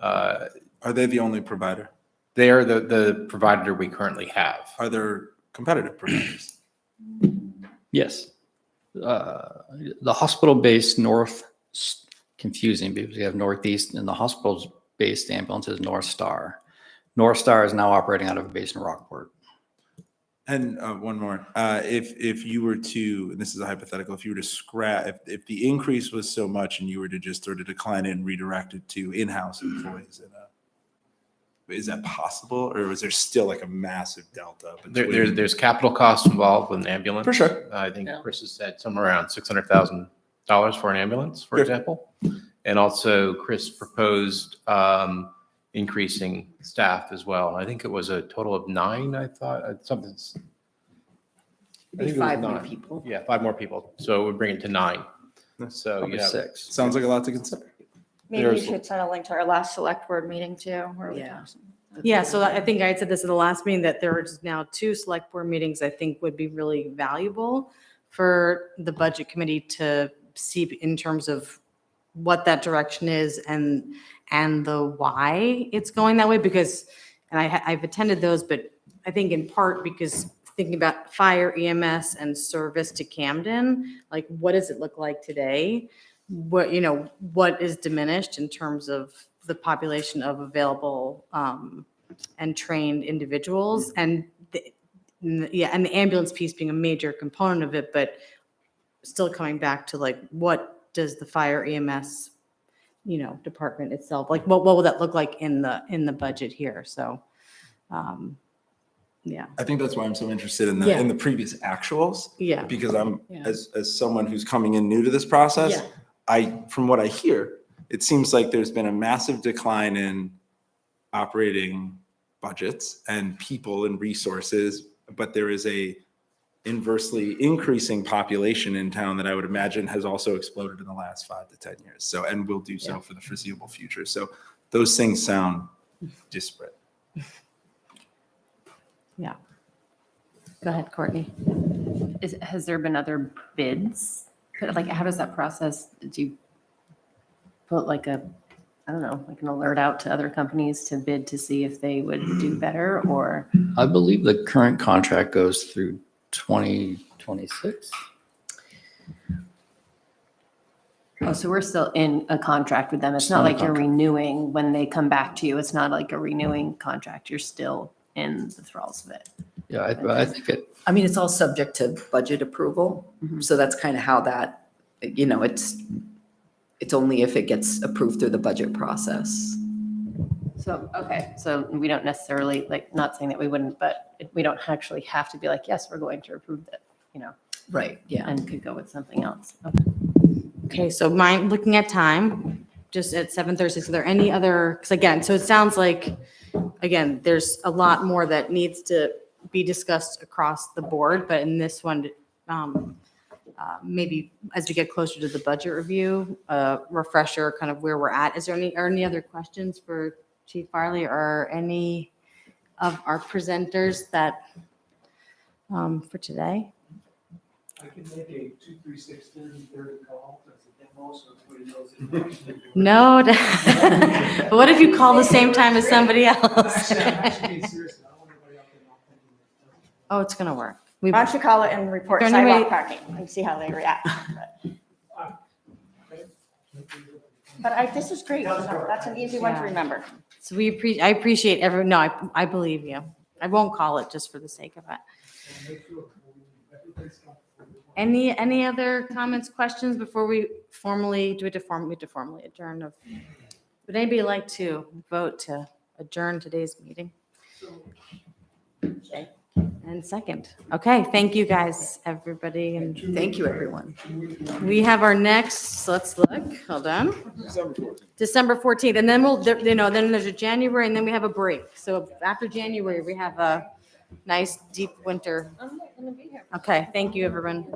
Are they the only provider?
They are the provider we currently have.
Are there competitive providers?
Yes. The hospital-based north, confusing because we have Northeast, and the hospital-based ambulance is North Star. North Star is now operating out of a base in Rockport.
And one more, if you were to, and this is a hypothetical, if you were to scrap, if the increase was so much and you were to just sort of decline it and redirect it to in-house employees, is that possible, or is there still like a massive delta?
There's capital costs involved with an ambulance.
For sure.
I think Chris has said somewhere around $600,000 for an ambulance, for example. And also Chris proposed increasing staff as well. I think it was a total of 9, I thought, something's. I think it was
5 more
9.
people.
Yeah, 5 more people. So it would bring it to 9. So
Probably
you have
6.
Sounds like a lot to consider.
Maybe you
There's-
should send a link to our last select board meeting too. Where we
Yeah.
Yeah, so I think I had said this at the last meeting, that there are just now 2 select board meetings I think would be really valuable for the budget committee to see in terms of what that direction is and the why it's going that way. Because, and I've attended those, but I think in part because thinking about fire, EMS, and service to Camden, like what does it look like today? What is diminished in terms of the population of available and trained individuals, and and the ambulance piece being a major component of it, but still coming back to like, what does the fire EMS, department itself, like, what will that look like in the budget here? So, yeah.
I think that's why I'm so interested in
Yeah.
in the previous actuals.
Yeah.
Because I'm,
Yeah.
as someone who's coming in new to this process, from what I hear, it seems like there's been a massive decline in operating budgets and people and resources, but there is a inversely increasing population in town that I would imagine has also exploded in the last 5 to 10 years. So, and will do so for the foreseeable future. So those things sound disparate.
Yeah. Go ahead, Courtney.
Has there been other bids? Like, how does that process, do you put like I don't know, like an alert out to other companies to bid to see if they would do better, or?
I believe the current contract goes through 2026.
Oh, so we're still in a contract with them. It's not
Still in a
like you're
contract.
renewing when they come back to you. It's not like a renewing contract. You're still in the thralls of it.
Yeah, I think
I mean, it's all subject to budget approval.
Mhm.
So that's kind of how that, it's only if it gets approved through the budget process.
So, okay, so we don't necessarily, like, not saying that we wouldn't, but we don't actually have to be like, yes, we're going to approve that,
Right, yeah.
and could go with something else. Okay.
Okay, so looking at time, just at 7:30, so are there any other, because again, so it sounds like, again, there's a lot more that needs to be discussed across the board, but in this one, maybe as we get closer to the budget review, refresher kind of where we're at. Is there any other questions for Chief Farley or any of our presenters that, for today?
I can make a 236-30 call. Does it get
No. But what if you call the same time as somebody else? Oh, it's gonna work. We,
Why don't you call it and report
Is there any way-
sidewalk parking and see how they react? But this is great. That's an easy one to
Yeah.
remember.
so I appreciate no, I believe you. I won't call it just for the sake of it. Any other comments, questions before we formally, we have to formally adjourn of, would anybody like to vote to adjourn today's meeting? Okay. And second. Okay, thank you guys, everybody. And
Thank you, everyone.
we have our next, let's look, hold on. December 14th, and then then there's a January, and then we have a break. So after January, we have a nice deep winter. Okay, thank you, everyone.